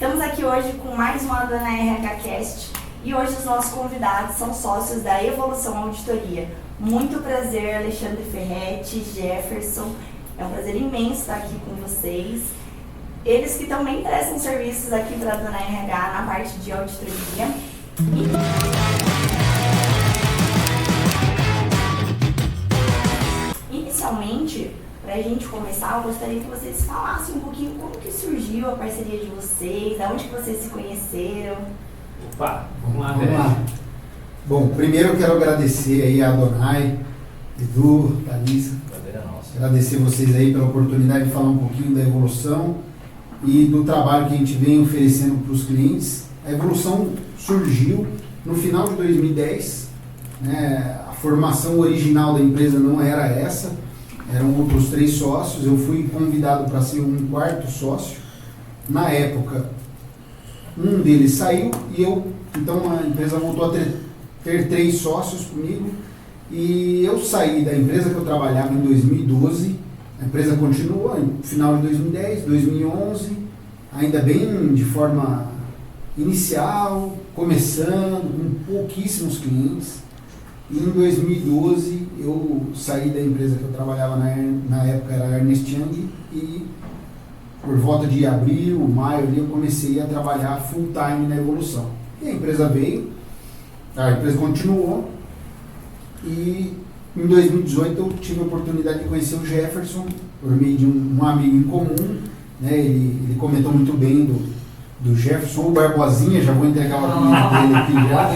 Estamos aqui hoje com mais uma Dona RHCast e hoje os nossos convidados são sócios da Evolução Auditoria. Muito prazer, Alexandre Ferretti, Jefferson, é um prazer imenso estar aqui com vocês. Eles que também prestam serviços aqui para a Dona RH na parte de auditoria. Inicialmente, para a gente começar, eu gostaria que vocês falassem um pouquinho como que surgiu a parceria de vocês, de onde que vocês se conheceram. Opa, vamos lá. Bom, primeiro eu quero agradecer aí a Adonai, Edu, Thalissa. Prazer é nosso. Agradecer vocês aí pela oportunidade de falar um pouquinho da Evolução e do trabalho que a gente vem oferecendo para os clientes. A Evolução surgiu no final de 2010, né? A formação original da empresa não era essa, eram outros 3 sócios, eu fui convidado para ser um 4º sócio. Na época, um deles saiu e então a empresa voltou a ter 3 sócios comigo e eu saí da empresa que eu trabalhava em 2012, a empresa continuou no final de 2010, 2011, ainda bem de forma inicial, começando, com pouquíssimos clientes. E em 2012 eu saí da empresa que eu trabalhava na época, era a Ernst Young, e por volta de abril, maio ali, eu comecei a trabalhar full time na Evolução. E a empresa veio, a empresa continuou, e em 2018 eu tive a oportunidade de conhecer o Jefferson, por meio de um amigo em comum, né? Ele comentou muito bem do Jefferson, o Barbosinha, já vou entregar o apelido dele aqui já.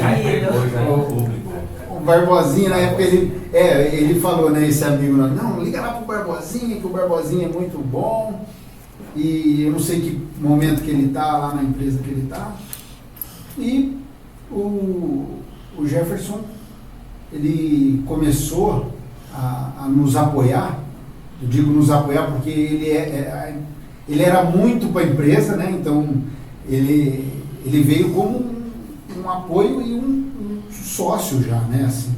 O Barbosinha, na época, ele falou, né, esse amigo, não, liga lá pro Barbosinha, que o Barbosinha é muito bom, e eu não sei que momento que ele tá lá na empresa que ele tá. E o Jefferson, ele começou a nos apoiar, eu digo nos apoiar porque ele era muito para a empresa, né? Então ele veio como um apoio e um sócio já, né? Assim,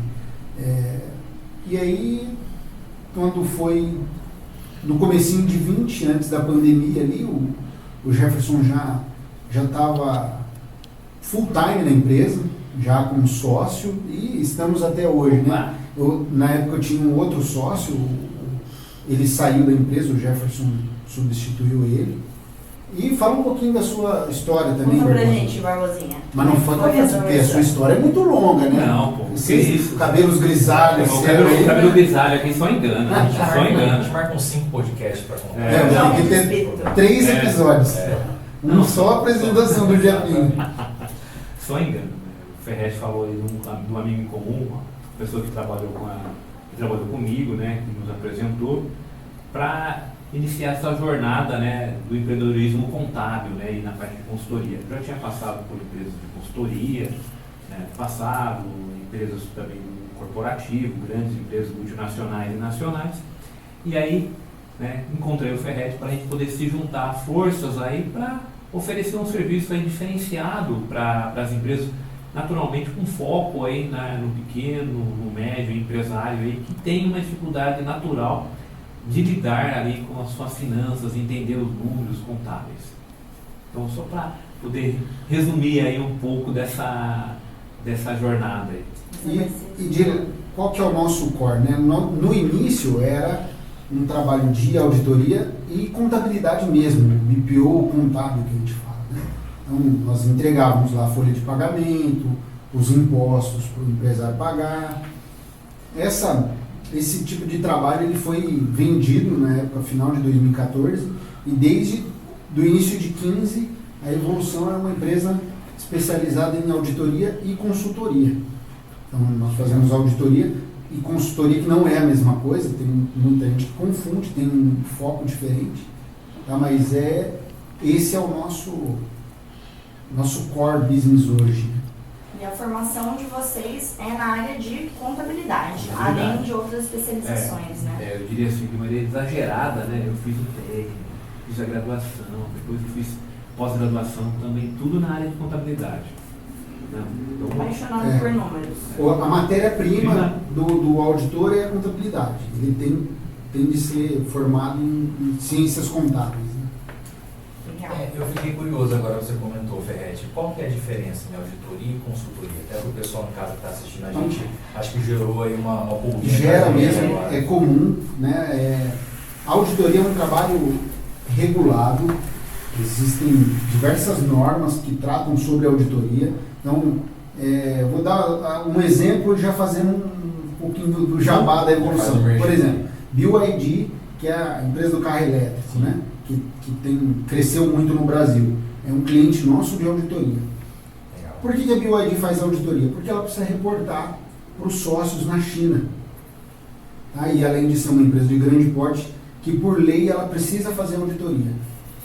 e aí, quando foi no comecinho de 20, antes da pandemia ali, o Jefferson já estava full time na empresa, já como sócio, e estamos até hoje, né? Na época eu tinha um outro sócio, ele saiu da empresa, o Jefferson substituiu ele. E fala um pouquinho da sua história também. Conta pra gente, Barbosinha. Mas não foi porque a sua história é muito longa, né? Não, pô, que isso? Cabelos grisalhos. Cabelo grisalho aqui só engana. A gente marca uns 5 podcasts pra contar. Tem que ter 3 episódios. Não só a apresentação do Jefinho. Só engano. O Ferretti falou aí de um amigo em comum, uma pessoa que trabalhou comigo, né, que nos apresentou, para iniciar essa jornada, né, do empreendedorismo contábil, né, e na parte de consultoria. Eu já tinha passado por empresas de consultoria, né, empresas também no corporativo, grandes empresas multinacionais e nacionais, e aí, né, encontrei o Ferretti para a gente poder se juntar forças aí para oferecer um serviço aí diferenciado para as empresas, naturalmente com foco aí no pequeno, no médio empresário aí, que tem uma dificuldade natural de lidar ali com as suas finanças, entender os números contábeis. Então, só para poder resumir aí um pouco dessa jornada aí. Qual que é o nosso core, né? No início era um trabalho de auditoria e contabilidade mesmo, BPO contábil que a gente fala, né? Então, nós entregávamos lá a folha de pagamento, os impostos para o empresário pagar. Esse tipo de trabalho ele foi vendido na época final de 2014 e desde o início de 2015 a Evolução é uma empresa especializada em auditoria e consultoria. Então nós fazemos auditoria e consultoria, que não é a mesma coisa, tem muita gente que confunde, tem um foco diferente, tá? Mas esse é o nosso core business hoje. E a formação de vocês é na área de contabilidade, além de outras especializações, né? Eu diria assim, de maneira exagerada, né? Eu fiz o técnico, fiz a graduação, depois eu fiz pós-graduação também, tudo na área de contabilidade. Então, apaixonado por números. A matéria-prima do auditor é a contabilidade. Ele tem de ser formado em ciências contábeis. Né? Legal. Eu fiquei curioso agora, você comentou, Ferretti, qual que é a diferença em auditoria e consultoria? Até para o pessoal em casa que está assistindo a gente, acho que gerou aí uma pulguinha. Gera mesmo, é comum, né? A auditoria é um trabalho regulado, existem diversas normas que tratam sobre auditoria. Então, vou dar um exemplo já fazendo um pouquinho do jabá da evolução. Por exemplo, BYD, que é a empresa do carro elétrico, né? que cresceu muito no Brasil, é um cliente nosso de auditoria. Legal. Por que a BYD faz auditoria? Porque ela precisa reportar para os sócios na China. Tá? E além de ser uma empresa de grande porte, que por lei ela precisa fazer auditoria.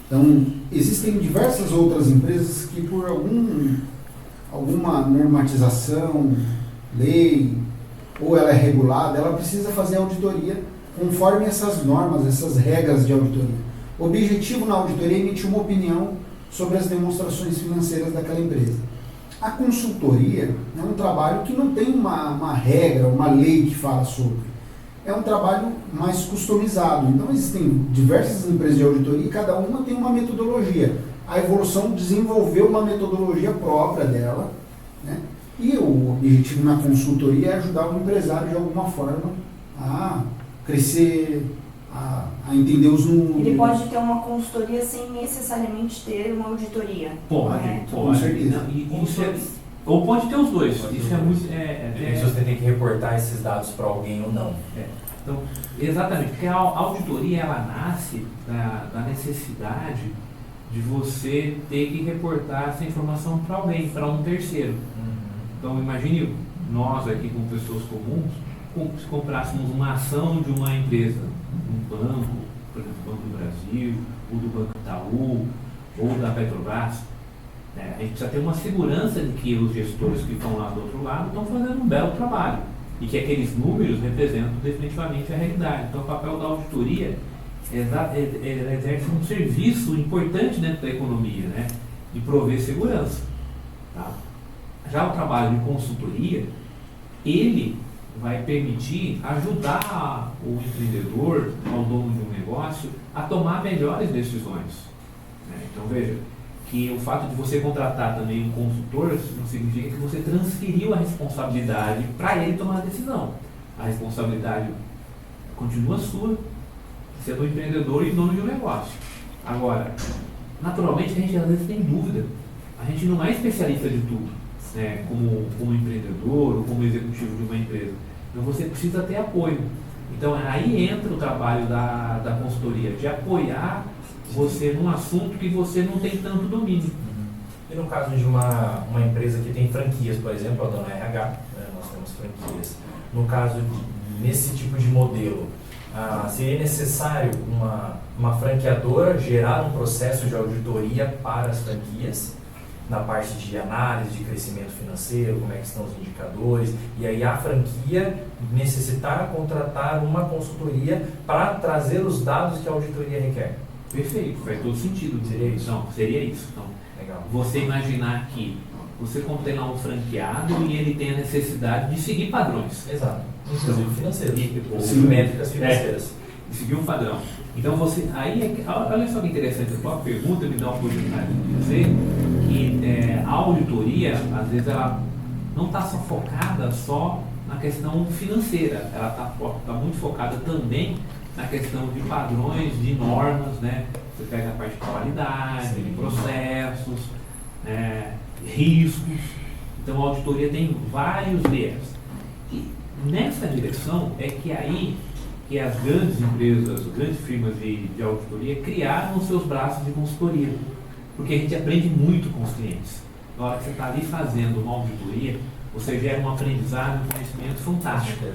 Então, existem diversas outras empresas que por alguma normatização, lei, ou ela é regulada, ela precisa fazer auditoria conforme essas normas, essas regras de auditoria. O objetivo na auditoria é emitir uma opinião sobre as demonstrações financeiras daquela empresa. A consultoria é um trabalho que não tem uma regra, uma lei que fala sobre. É um trabalho mais customizado. Então existem diversas empresas de auditoria e cada uma tem uma metodologia. A Evolução desenvolveu uma metodologia própria dela, né? E o objetivo na consultoria é ajudar o empresário de alguma forma a crescer, a entender os números. Ele pode ter uma consultoria sem necessariamente ter uma auditoria. Pode, com certeza. Ou pode ter os dois. Pode Isso ter é os muito. Se você tem que reportar esses dados para alguém ou não. Então, exatamente, porque a auditoria ela nasce da necessidade de você ter que reportar essa informação para alguém, para um terceiro. Então, imagine nós aqui como pessoas comuns, se comprássemos uma ação de uma empresa, um banco, por exemplo, o Banco do Brasil, ou do Banco Itaú, ou da Petrobras, a gente precisa ter uma segurança de que os gestores que estão lá do outro lado estão fazendo um belo trabalho e que aqueles números representam definitivamente a realidade. Então, o papel da auditoria exerce um serviço importante dentro da economia, né, de prover segurança. Tá? Já o trabalho de consultoria, ele vai permitir ajudar o empreendedor, ao dono de um negócio, a tomar melhores decisões. Então veja, que o fato de você contratar também um consultor não significa que você transferiu a responsabilidade para ele tomar a decisão. A responsabilidade continua sua, você é do empreendedor e dono de um negócio. Agora, naturalmente a gente às vezes tem dúvida, a gente não é especialista de tudo, né, como empreendedor ou como executivo de uma empresa. Então você precisa ter apoio. Então aí entra o trabalho da consultoria, de apoiar você num assunto que você não tem tanto domínio. E no caso de uma empresa que tem franquias, por exemplo, a Dona RH, né, nós temos franquias. No caso, nesse tipo de modelo, seria necessário uma franqueadora gerar um processo de auditoria para as franquias, na parte de análise de crescimento financeiro, como é que estão os indicadores, e aí a franquia necessitar contratar uma consultoria para trazer os dados que a auditoria requer. Perfeito, faz todo sentido. Seria isso? Não, seria isso. Então, legal. Você imaginar que você tem lá um franqueado e ele tem a necessidade de seguir padrões. Exato. Inclusive financeiros. Ou métricas financeiras. E seguir um padrão. Então você. Aí, olha só que interessante, a tua pergunta me dá a oportunidade de dizer que a auditoria, às vezes, ela não está só focada só na questão financeira, ela está muito focada também na questão de padrões, de normas, né? Você pega a parte de qualidade, sim, de processos, riscos. Então a auditoria tem vários viés. E nessa direção é que aí que as grandes empresas, grandes firmas de auditoria criaram os seus braços de consultoria. Porque a gente aprende muito com os clientes. Na hora que você está ali fazendo uma auditoria, você gera um aprendizado, um conhecimento fantástico.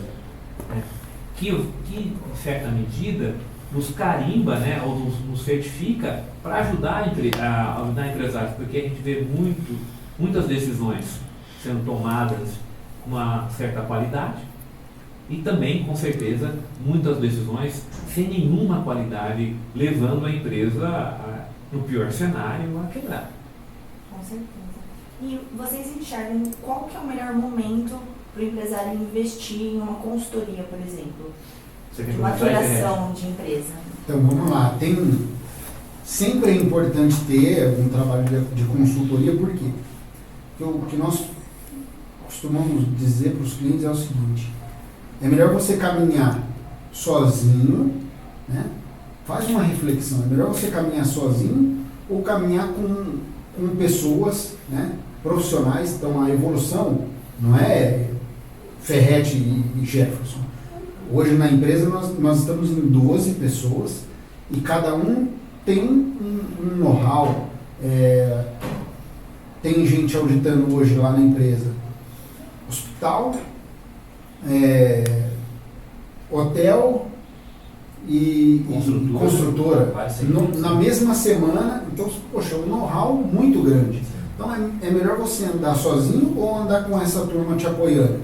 Que em certa medida, nos carimba, né, ou nos certifica para ajudar empresários, porque a gente vê muitas decisões sendo tomadas com uma certa qualidade e também, com certeza, muitas decisões sem nenhuma qualidade, levando a empresa, no pior cenário, a quebrar. Com certeza. E vocês enxergam qual que é o melhor momento para o empresário investir em uma consultoria, por exemplo? Você De maturação de empresa. Então vamos lá, sempre é importante ter um trabalho de consultoria, por quê? Porque o que nós costumamos dizer para os clientes é o seguinte: é melhor você caminhar sozinho, né? Faz uma reflexão, é melhor você caminhar sozinho ou caminhar com pessoas, né, profissionais. Então a evolução não é Ferretti e Jefferson. Hoje na empresa nós estamos em 12 pessoas e cada um tem um know-how. Tem gente auditando hoje lá na empresa hospital, hotel e construtora. Na mesma semana. Então, poxa, um know-how muito grande. Então é melhor você andar sozinho ou andar com essa turma te apoiando.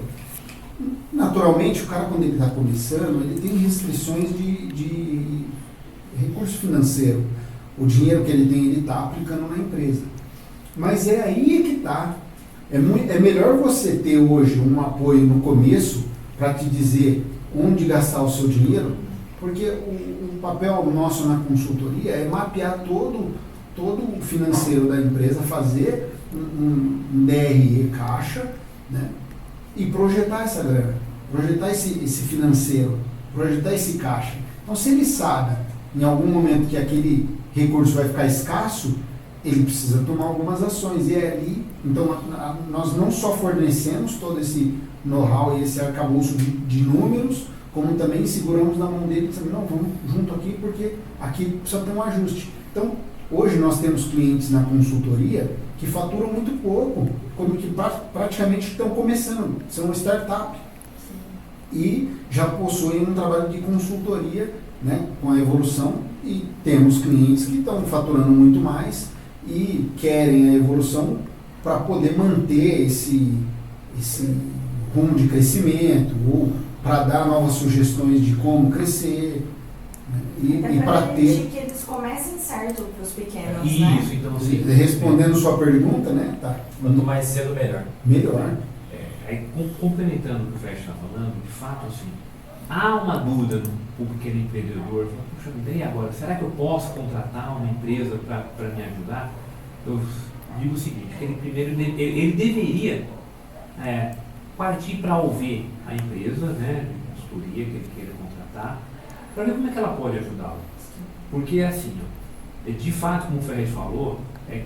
Naturalmente, o cara, quando ele está começando, ele tem restrições de recurso financeiro. O dinheiro que ele tem, ele está aplicando na empresa. Mas é aí que está. É melhor você ter hoje um apoio no começo para te dizer onde gastar o seu dinheiro, porque o papel nosso na consultoria é mapear todo o financeiro da empresa, fazer um DRE caixa, né, e projetar essa grana, projetar esse financeiro, projetar esse caixa. Então, se ele sabe em algum momento que aquele recurso vai ficar escasso, ele precisa tomar algumas ações. E é ali, então, nós não só fornecemos todo esse know-how e esse arcabouço de números, como também seguramos na mão dele e dizemos, não, vamos junto aqui, porque aqui precisa ter um ajuste. Então, hoje nós temos clientes na consultoria que faturam muito pouco, como que praticamente estão começando, são startup. E já possuem um trabalho de consultoria, né, com a evolução, e temos clientes que estão faturando muito mais e querem a evolução para poder manter esse rumo de crescimento, ou para dar novas sugestões de como crescer, né? E para ter... que eles comecem certo para os pequenos, isso, né? Então, assim, respondendo sua pergunta, né? Tá. Quanto mais cedo, melhor. Melhor. Aí, complementando o que o Fred está falando, de fato, assim, há uma dúvida no pequeno empreendedor. Puxa, e agora, será que eu posso contratar uma empresa para me ajudar? Eu digo o seguinte, que ele primeiro ele deveria partir para ouvir a empresa, né, de consultoria que ele queira contratar, para ver como é que ela pode ajudá-lo. Porque assim, de fato, como o Ferretti falou,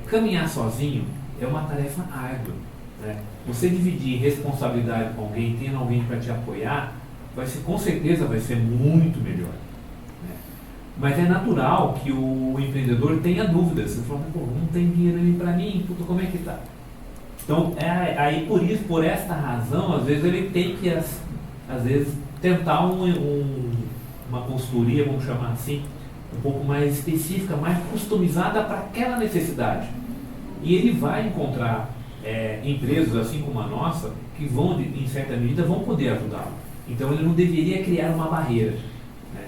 caminhar sozinho é uma tarefa árdua, né? Você dividir responsabilidade com alguém, tendo alguém para te apoiar, com certeza vai ser muito melhor, né? Mas é natural que o empreendedor tenha dúvidas. Você fala, pô, não tem dinheiro ali para mim, puta, como é que tá? Então, aí por esta razão, às vezes ele tem que, às vezes, tentar uma consultoria, vamos chamar assim, um pouco mais específica, mais customizada para aquela necessidade. E ele vai encontrar empresas, assim como a nossa, que vão, em certa medida, vão poder ajudá-lo. Então, ele não deveria criar uma barreira, né?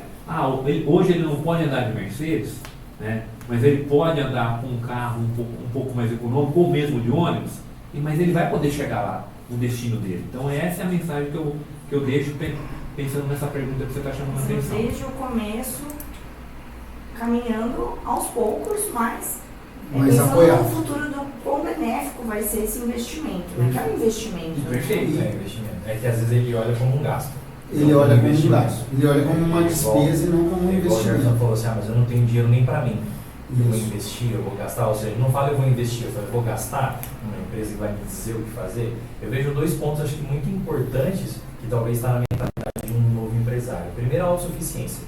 Hoje ele não pode andar de Mercedes, né? Mas ele pode andar com um carro um pouco mais econômico, ou mesmo de ônibus, mas ele vai poder chegar lá, no destino dele. Então essa é a mensagem que eu deixo pensando nessa pergunta que você está chamando a atenção. Desde o começo, caminhando aos poucos, mas pensando apoiado. no futuro do quão benéfico vai ser esse investimento, né? Que é um investimento. Perfeito. Investimento. É que às vezes ele olha como um gasto. Ele olha como um gasto. Ele olha como uma despesa e não como um Igual o Gerson investimento. falou assim, mas eu não tenho dinheiro nem para mim. Eu vou Isso. investir, eu vou gastar, ou seja, não fala eu vou investir, eu falo eu vou gastar numa empresa que vai me dizer o que fazer. Eu vejo dois pontos, acho que muito importantes, que talvez está na mentalidade de um novo empresário. Primeiro, a autossuficiência.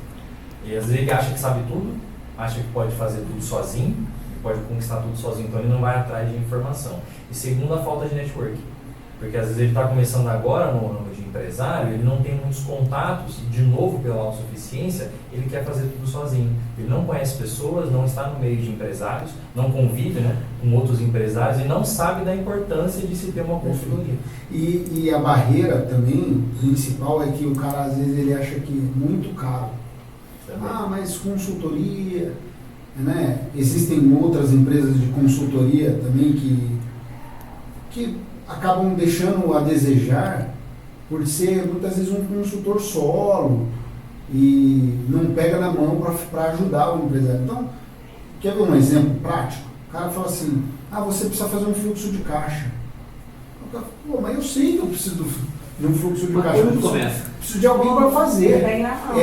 E às vezes ele acha que sabe tudo, acha que pode fazer tudo sozinho, pode conquistar tudo sozinho, então ele não vai atrás de informação. E segundo, a falta de networking. Porque às vezes ele está começando agora no ramo de empresário, ele não tem muitos contatos, e de novo pela autossuficiência, ele quer fazer tudo sozinho. Ele não conhece pessoas, não está no meio de empresários, não convive, né, com outros empresários e não sabe da importância de se ter uma consultoria. E a barreira também principal é que o cara às vezes ele acha que é muito caro. Também. Mas consultoria, né? Existem outras empresas de consultoria também que acabam deixando a desejar por ser muitas vezes um consultor solo e não pega na mão para ajudar o empresário. Então, Quer ver um exemplo prático? O cara fala assim, você precisa fazer um fluxo de caixa. Pô, mas eu sei que eu preciso de um fluxo de caixa. Quando começa? Preciso de alguém para fazer. Pega na mão.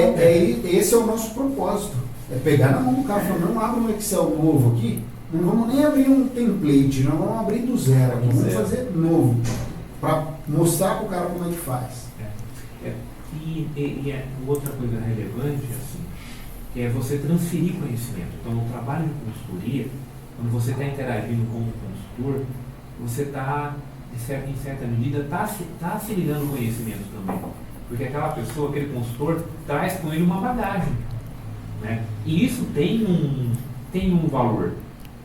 Esse é o nosso propósito. É pegar na mão do cara e falar, não abre um Excel novo aqui, não vamos nem abrir um template, não vamos abrir do zero aqui, vamos fazer novo. Para mostrar para o cara como é que faz. Outra coisa relevante, assim, é você transferir conhecimento. Então, no trabalho de consultoria, quando você está interagindo com o consultor, você está, em certa medida, está assimilando conhecimento também. Porque aquela pessoa, aquele consultor, traz com ele uma bagagem. Né? E isso tem um valor.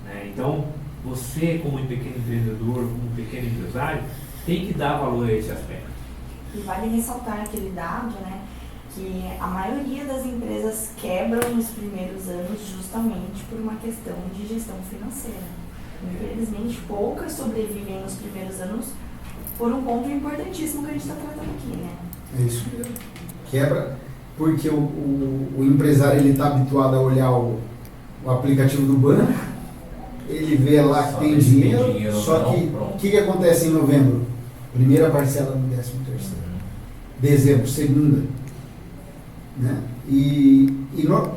Né? Então, você, como um pequeno empreendedor, como um pequeno empresário, tem que dar valor a esse aspecto. E vale ressaltar aquele dado, né, que a maioria das empresas quebram nos primeiros anos justamente por uma questão de gestão financeira. Infelizmente, poucas sobrevivem nos primeiros anos por um ponto importantíssimo que a gente está tratando aqui, né? É isso mesmo. Quebra, porque o empresário está habituado a olhar o aplicativo do banco, ele vê lá que tem dinheiro, só que o que acontece em novembro? Primeira parcela no 13º. Dezembro, segunda. Né?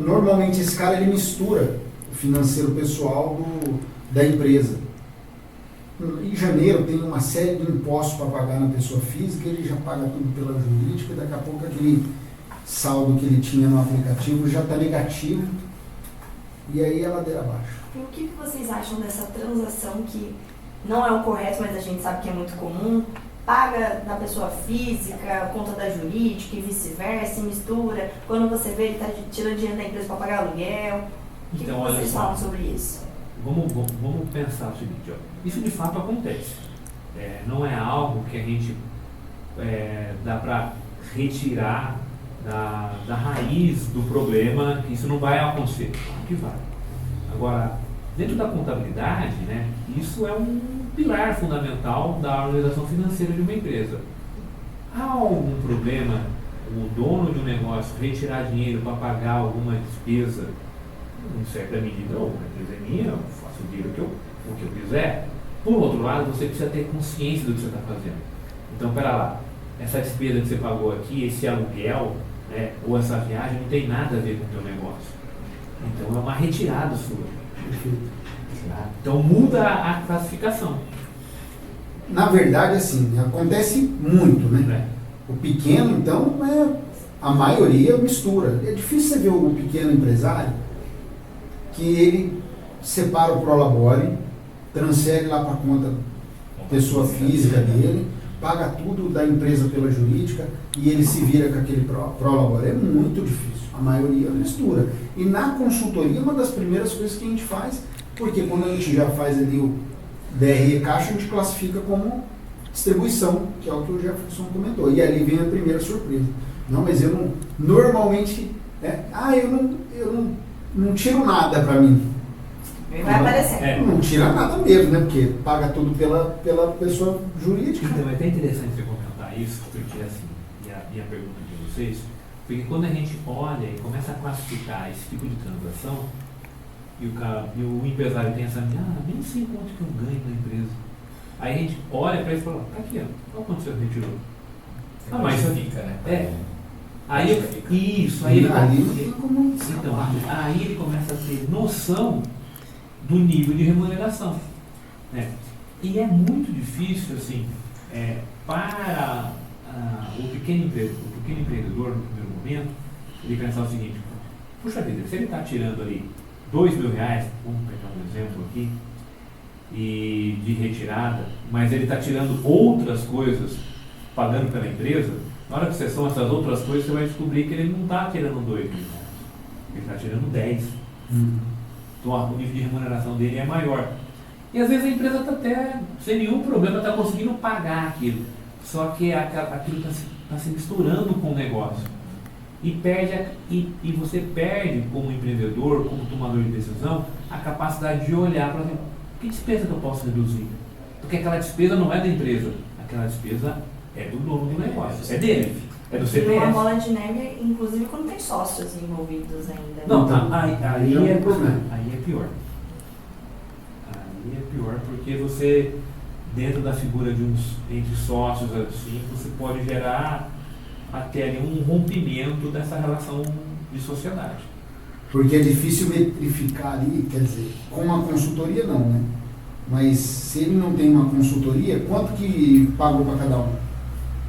Normalmente esse cara ele mistura o financeiro pessoal da empresa. Em janeiro tem uma série de impostos para pagar na pessoa física, ele já paga tudo pela jurídica e daqui a pouco aquele saldo que ele tinha no aplicativo já está negativo e aí é ladeira abaixo. E o que vocês acham dessa transação que não é o correto, mas a gente sabe que é muito comum? Paga da pessoa física, conta da jurídica e vice-versa, mistura. Quando você vê, ele está tirando dinheiro da empresa para pagar aluguel. O que vocês falam sobre isso? Vamos pensar o seguinte, isso de fato acontece. Não é algo que a gente dá para retirar da raiz do problema, que isso não vai acontecer. O que vai? Agora, dentro da contabilidade, né, isso é um pilar fundamental da organização financeira de uma empresa. Há algum problema o dono de um negócio retirar dinheiro para pagar alguma despesa, em certa medida, a empresa é minha, eu faço o dinheiro o que eu quiser. Por outro lado, você precisa ter consciência do que você está fazendo. Então, pera lá, essa despesa que você pagou aqui, esse aluguel, né, ou essa viagem, não tem nada a ver com o teu negócio. Então, é uma retirada sua. Então muda a classificação. Na verdade, assim, acontece muito, né? O pequeno, então, a maioria mistura. É difícil você ver o pequeno empresário que ele separa o prolabore, transfere lá para a conta pessoa física dele, paga tudo da empresa pela jurídica e ele se vira com aquele prolabore. É muito difícil. A maioria mistura. E na consultoria, uma das primeiras coisas que a gente faz, porque quando a gente já faz ali o DRE Caixa, a gente classifica como distribuição, que é o que o Jefferson comentou. E ali vem a primeira surpresa. Não, mas eu não, normalmente, eu não tiro nada para mim. Vai aparecer. Não tira nada mesmo, né? Porque paga tudo pela pessoa jurídica. Então é até interessante você comentar isso, porque assim, e a pergunta de vocês, porque quando a gente olha e começa a classificar esse tipo de transação, e o empresário tem essa, nem sei quanto que eu ganho na empresa. Aí a gente olha para ele e fala, tá aqui, olha quanto você retirou. Mas isso fica, né? Aí ele começa a ter noção do nível de remuneração. Né? E é muito difícil, assim, para o pequeno empreendedor, no primeiro momento, ele pensar o seguinte, puxa vida, se ele está tirando ali R$2.000, vamos pegar um exemplo aqui, e de retirada, mas ele está tirando outras coisas, pagando pela empresa, na hora que você soma essas outras coisas, você vai descobrir que ele não está tirando R$2.000, ele está tirando 10. Então o nível de remuneração dele é maior. E às vezes a empresa está até, sem nenhum problema, está conseguindo pagar aquilo. Só que aquilo está se misturando com o negócio. E você perde, como empreendedor, como tomador de decisão, a capacidade de olhar para que despesa que eu posso reduzir. Porque aquela despesa não é da empresa, aquela despesa é do dono do negócio, é dele. É do E CPF. uma bola de neve, inclusive quando tem sócios envolvidos ainda. Não, tá, aí é um é problema. Aí é pior. Aí é pior porque você, dentro da figura entre sócios assim, você pode gerar até ali um rompimento dessa relação de sociedade. Porque é difícil metrificar ali, quer dizer, com uma consultoria não, né? Mas se ele não tem uma consultoria, quanto que pagou para cada um?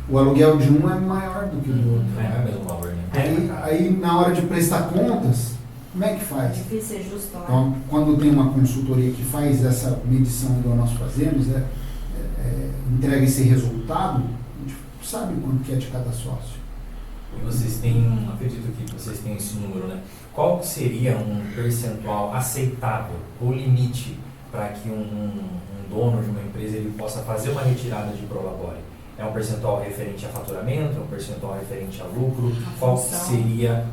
O aluguel de um é maior do que o do outro. Não é o mesmo valor, né? Aí na hora de prestar contas, como é que É faz? difícil ser justo, né? Então, quando tem uma consultoria que faz essa medição igual nós fazemos, entrega esse resultado, a gente sabe quanto que é de cada sócio. E vocês têm, acredito que vocês têm esse número, né? Qual seria um percentual aceitável ou limite para que um dono de uma empresa ele possa fazer uma retirada de prolabore? É um percentual referente a faturamento? É um percentual referente a lucro? Qual seria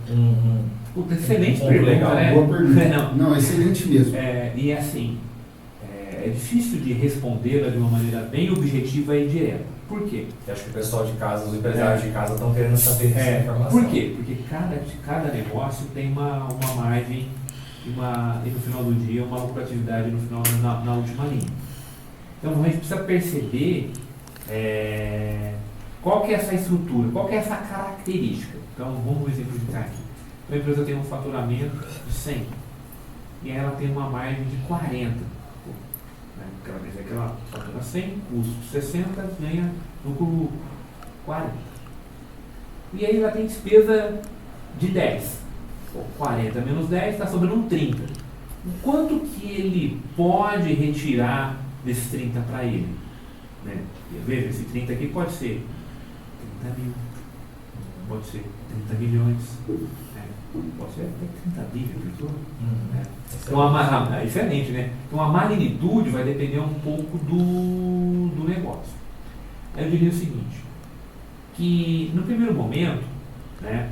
Puta, excelente ponto pergunta, legal? né? Boa pergunta. Não. Não, excelente mesmo. E assim, é difícil de respondê-la de uma maneira bem objetiva e direta. Por quê? Eu acho que o pessoal de casa, os empresários de casa estão querendo saber dessa informação. Por quê? Porque cada negócio tem uma margem e no final do dia uma lucratividade no final, na última linha. Então a gente precisa perceber qual que é essa estrutura, qual que é essa característica. Então vamos exemplificar aqui. A empresa tem um faturamento de 100 e ela tem uma margem de 40. Quer dizer que ela fatura 100, custo 60, ganha lucro 40. E aí ela tem despesa de 10. 40 menos 10 está sobrando 30. O quanto que ele pode retirar desses 30 para ele? Né? Veja, esse 30 aqui pode ser 30 mil, pode ser 30 milhões, pode ser até 30 bilhões. Né? Então, excelente, né? Então a magnitude vai depender um pouco do negócio. Eu diria o seguinte, que no primeiro momento, né,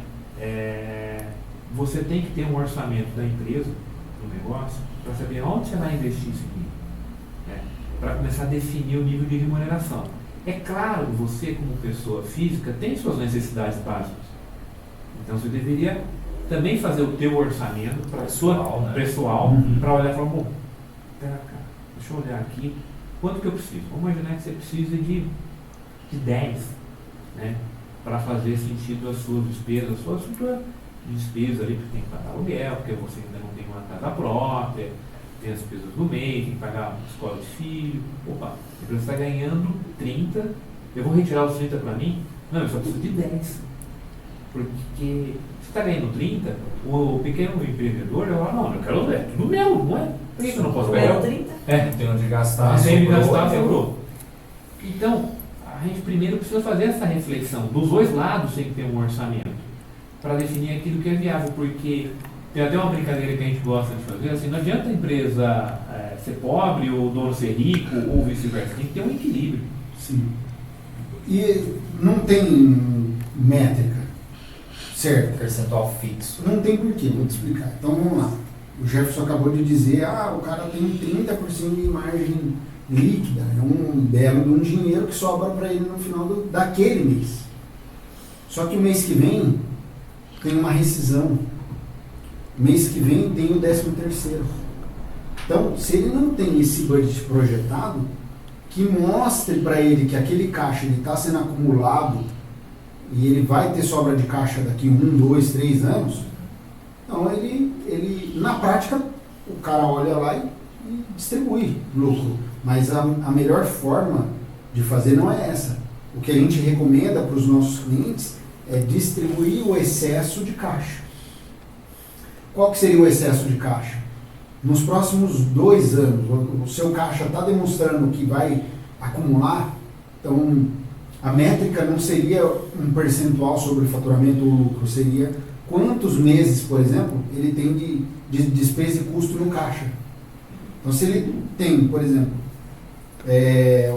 você tem que ter um orçamento da empresa, do negócio, para saber onde você vai investir esse dinheiro, né, para começar a definir o nível de remuneração. É claro, você como pessoa física tem suas necessidades básicas, então você deveria também fazer o teu orçamento para pessoal, para olhar e falar, bom, pera cá, deixa eu olhar aqui, quanto que eu preciso? Vamos imaginar que você precisa de 10, né, para fazer sentido as suas despesas, a sua estrutura de despesa ali, porque tem que pagar aluguel, porque você ainda não tem uma casa própria, tem as despesas do mês, tem que pagar a escola de filho. Opa, a empresa está ganhando 30, eu vou retirar os 30 para mim? Não, eu só preciso de 10. Porque se está ganhando 30, o pequeno empreendedor, eu falo, não, eu quero tudo meu, não é? Por que eu não posso ganhar? 30? Não tem onde gastar, Sem me gastar, sobrou. sobrou. Então, a gente primeiro precisa fazer essa reflexão. Dos dois lados tem que ter um orçamento para definir aquilo que é viável, porque tem até uma brincadeira que a gente gosta de fazer, assim, não adianta a empresa ser pobre ou o dono ser rico ou vice-versa, tem que ter um equilíbrio. Sim. E não tem métrica, certo? Percentual fixo. Não tem porquê, vou te explicar. Então vamos lá. O Jefferson acabou de dizer, o cara tem 30% de margem líquida, é um belo de um dinheiro que sobra para ele no final daquele mês. Só que o mês que vem tem uma rescisão. Mês que vem tem o 13º. Então, se ele não tem esse budget projetado, que mostre para ele que aquele caixa está sendo acumulado e ele vai ter sobra de caixa daqui 1, 2, 3 anos, então ele na prática, o cara olha lá e distribui lucro. Mas a melhor forma de fazer não é essa. O que a gente recomenda para os nossos clientes é distribuir o excesso de caixa. Qual que seria o excesso de caixa? Nos próximos 2 anos, o seu caixa está demonstrando que vai acumular, então a métrica não seria um percentual sobre faturamento ou lucro, seria quantos meses, por exemplo, ele tem de despesa e custo no caixa. Então se ele tem, por exemplo,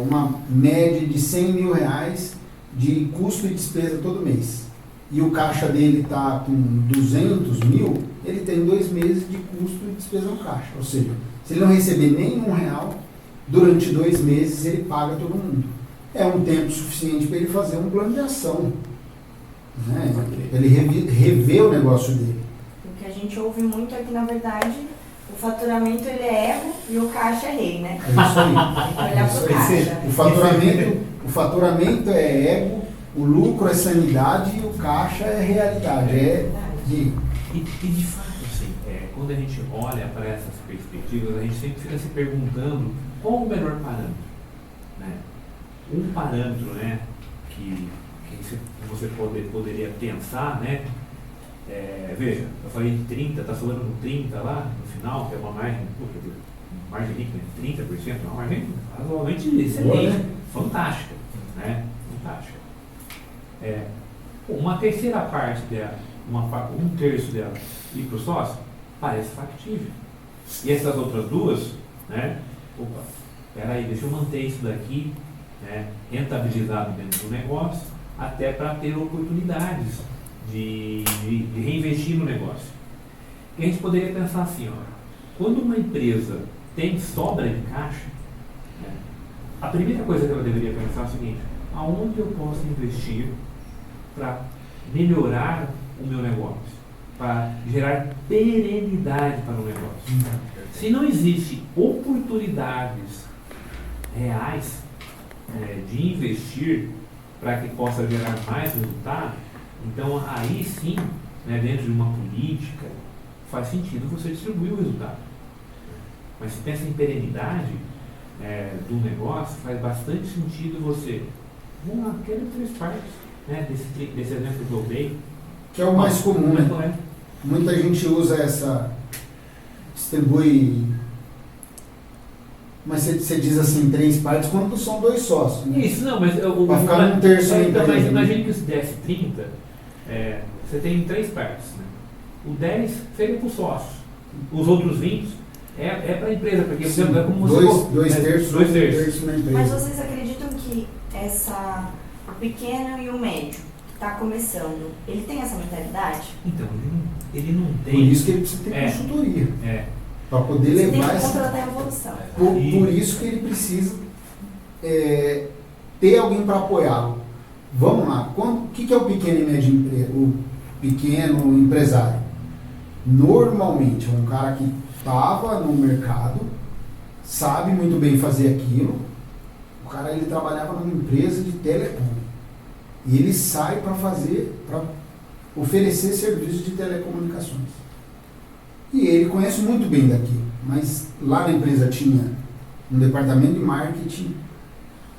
uma média de 100 mil reais de custo e despesa todo mês, e o caixa dele está com 200 mil, ele tem 2 meses de custo e despesa no caixa. Ou seja, se ele não receber nem R$1, durante 2 meses ele paga todo mundo. É um tempo suficiente para ele fazer um plano de ação. né? Ele revê o negócio dele. O que a gente ouve muito é que, na verdade, o faturamento ele é ego e o caixa é rei, né? É isso aí. Tem que olhar pro caixa. O faturamento é ego, o lucro é sanidade e o caixa é realidade. É de... E de fato, assim, quando a gente olha para essas perspectivas, a gente sempre fica se perguntando qual o melhor parâmetro, né? Um parâmetro, né, que você poderia pensar, né? Veja, eu falei de 30, está falando no 30 lá, no final, que é uma margem líquida de 30%, é uma margem razoavelmente excelente, fantástica, né? Fantástica. Uma terceira parte dela, um terço dela ir para o sócio, parece factível. E essas outras duas, né? Opa, peraí, deixa eu manter isso daqui, né, rentabilizado dentro do negócio, até para ter oportunidades de reinvestir no negócio. E a gente poderia pensar assim, ó, quando uma empresa tem sobra de caixa, né, a primeira coisa que ela deveria pensar é o seguinte: aonde eu posso investir para melhorar o meu negócio, para gerar perenidade para o negócio. Se não existe oportunidades reais de investir para que possa gerar mais resultado, então aí sim, né, dentro de uma política, faz sentido você distribuir o resultado. Mas se pensa em perenidade do negócio, faz bastante sentido você, vamos lá, quero 3 partes, né, desse exemplo que eu dei. Que é o mais comum, né? Muita gente usa distribui, mas você diz assim, 3 partes, quando são 2 sócios, né? Isso, não, mas vai ficar num terço da então, empresa, mas né? imagine que se desse 30, você tem 3 partes, né? O 10 seria para o sócio, os outros 20 para a empresa, porque Sim, é como você... 2 terços, 2 um terços. terço na empresa. Mas vocês acreditam que o pequeno e o médio que está começando, ele tem essa mentalidade? Então, ele não tem... Por isso que ele precisa ter consultoria. Para poder Você tem levar que essa... contratar a evolução. Por isso que ele precisa ter alguém para apoiá-lo. Vamos lá, o que é o pequeno e médio empresa? O pequeno empresário? Normalmente é um cara que estava no mercado, sabe muito bem fazer aquilo. O cara ele trabalhava numa empresa de telecom. E ele sai para oferecer serviços de telecomunicações. E ele conhece muito bem daquilo. Mas lá na empresa tinha um departamento de marketing,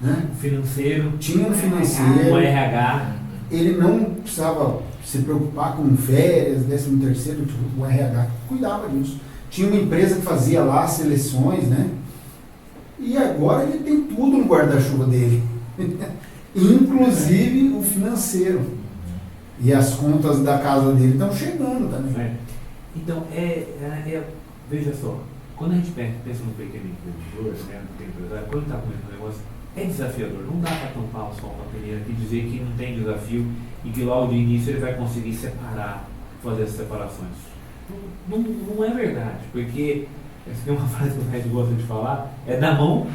né? Financeiro. Tinha um financeiro. Um RH. Ele não precisava se preocupar com férias, 13º, tipo, o RH cuidava disso. Tinha uma empresa que fazia lá seleções, né? E agora ele tem tudo no guarda-chuva dele. Inclusive o financeiro. E as contas da casa dele estão chegando também. Então, veja só, quando a gente pensa no pequeno empreendedor, né, no pequeno empresário, quando está começando o negócio, é desafiador. Não dá para tampar o sol com a peneira e dizer que não tem desafio e que logo de início ele vai conseguir separar, fazer as separações. Não é verdade, porque essa tem uma frase que o Red gosta de falar, é da mão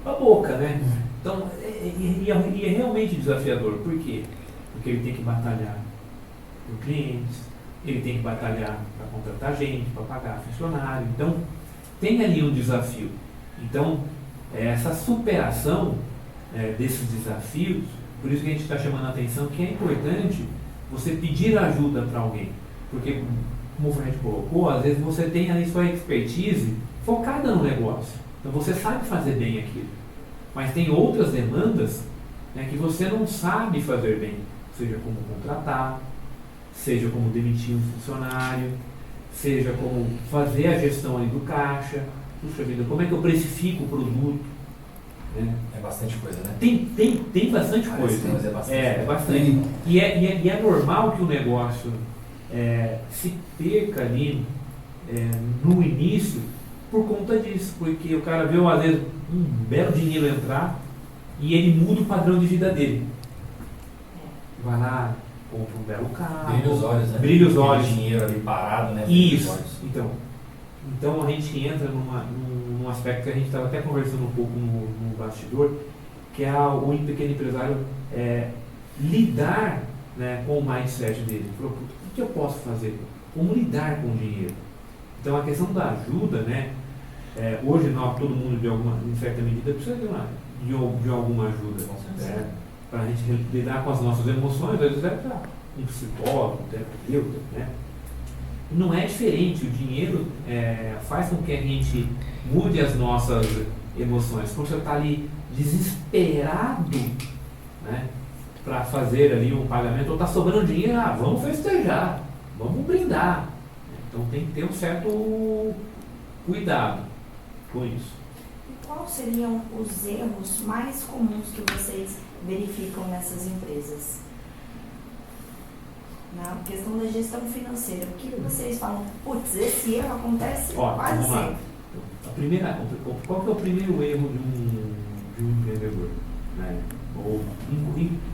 para a boca, né? Então, é realmente desafiador. Por quê? Porque ele tem que batalhar por clientes, ele tem que batalhar para contratar gente, para pagar funcionário. Então, tem ali um desafio. Então, essa superação desses desafios, por isso que a gente está chamando a atenção que é importante você pedir ajuda para alguém. Porque, como o Fred colocou, às vezes você tem ali sua expertise focada no negócio. Então, você sabe fazer bem aquilo. Mas tem outras demandas, né, que você não sabe fazer bem. Seja como contratar, seja como demitir um funcionário, seja como fazer a gestão ali do caixa. Puxa vida, como é que eu precifico o produto? Né? É bastante coisa, né? Tem bastante coisa. Mas é bastante. É bastante. E é normal que o negócio se perca ali no início por conta disso, porque o cara vê às vezes um belo dinheiro entrar e ele muda o padrão de vida dele. Vai lá, compra um belo carro. Brilha os olhos, né? Brilha os olhos. Dinheiro ali parado, né? Isso. Então a gente entra num aspecto que a gente estava até conversando um pouco no bastidor, que é o pequeno empresário lidar né, com o mindset dele. Ele falou, o que eu posso fazer? Como lidar com o dinheiro? Então a questão da ajuda, né, hoje todo mundo em certa medida precisa de alguma ajuda, né, para a gente lidar com as nossas emoções, às vezes é para um psicólogo, um terapeuta, né? Não é diferente, o dinheiro faz com que a gente mude as nossas emoções. Quando você está ali desesperado, né, para fazer ali um pagamento, ou está sobrando dinheiro, vamos festejar, vamos brindar. Então tem que ter um certo cuidado com isso. E quais seriam os erros mais comuns que vocês verificam nessas empresas? Na questão da gestão financeira, o que vocês falam? Putz, esse erro acontece quase vamos lá. sempre. Qual que é o primeiro erro de um empreendedor? Né? Ou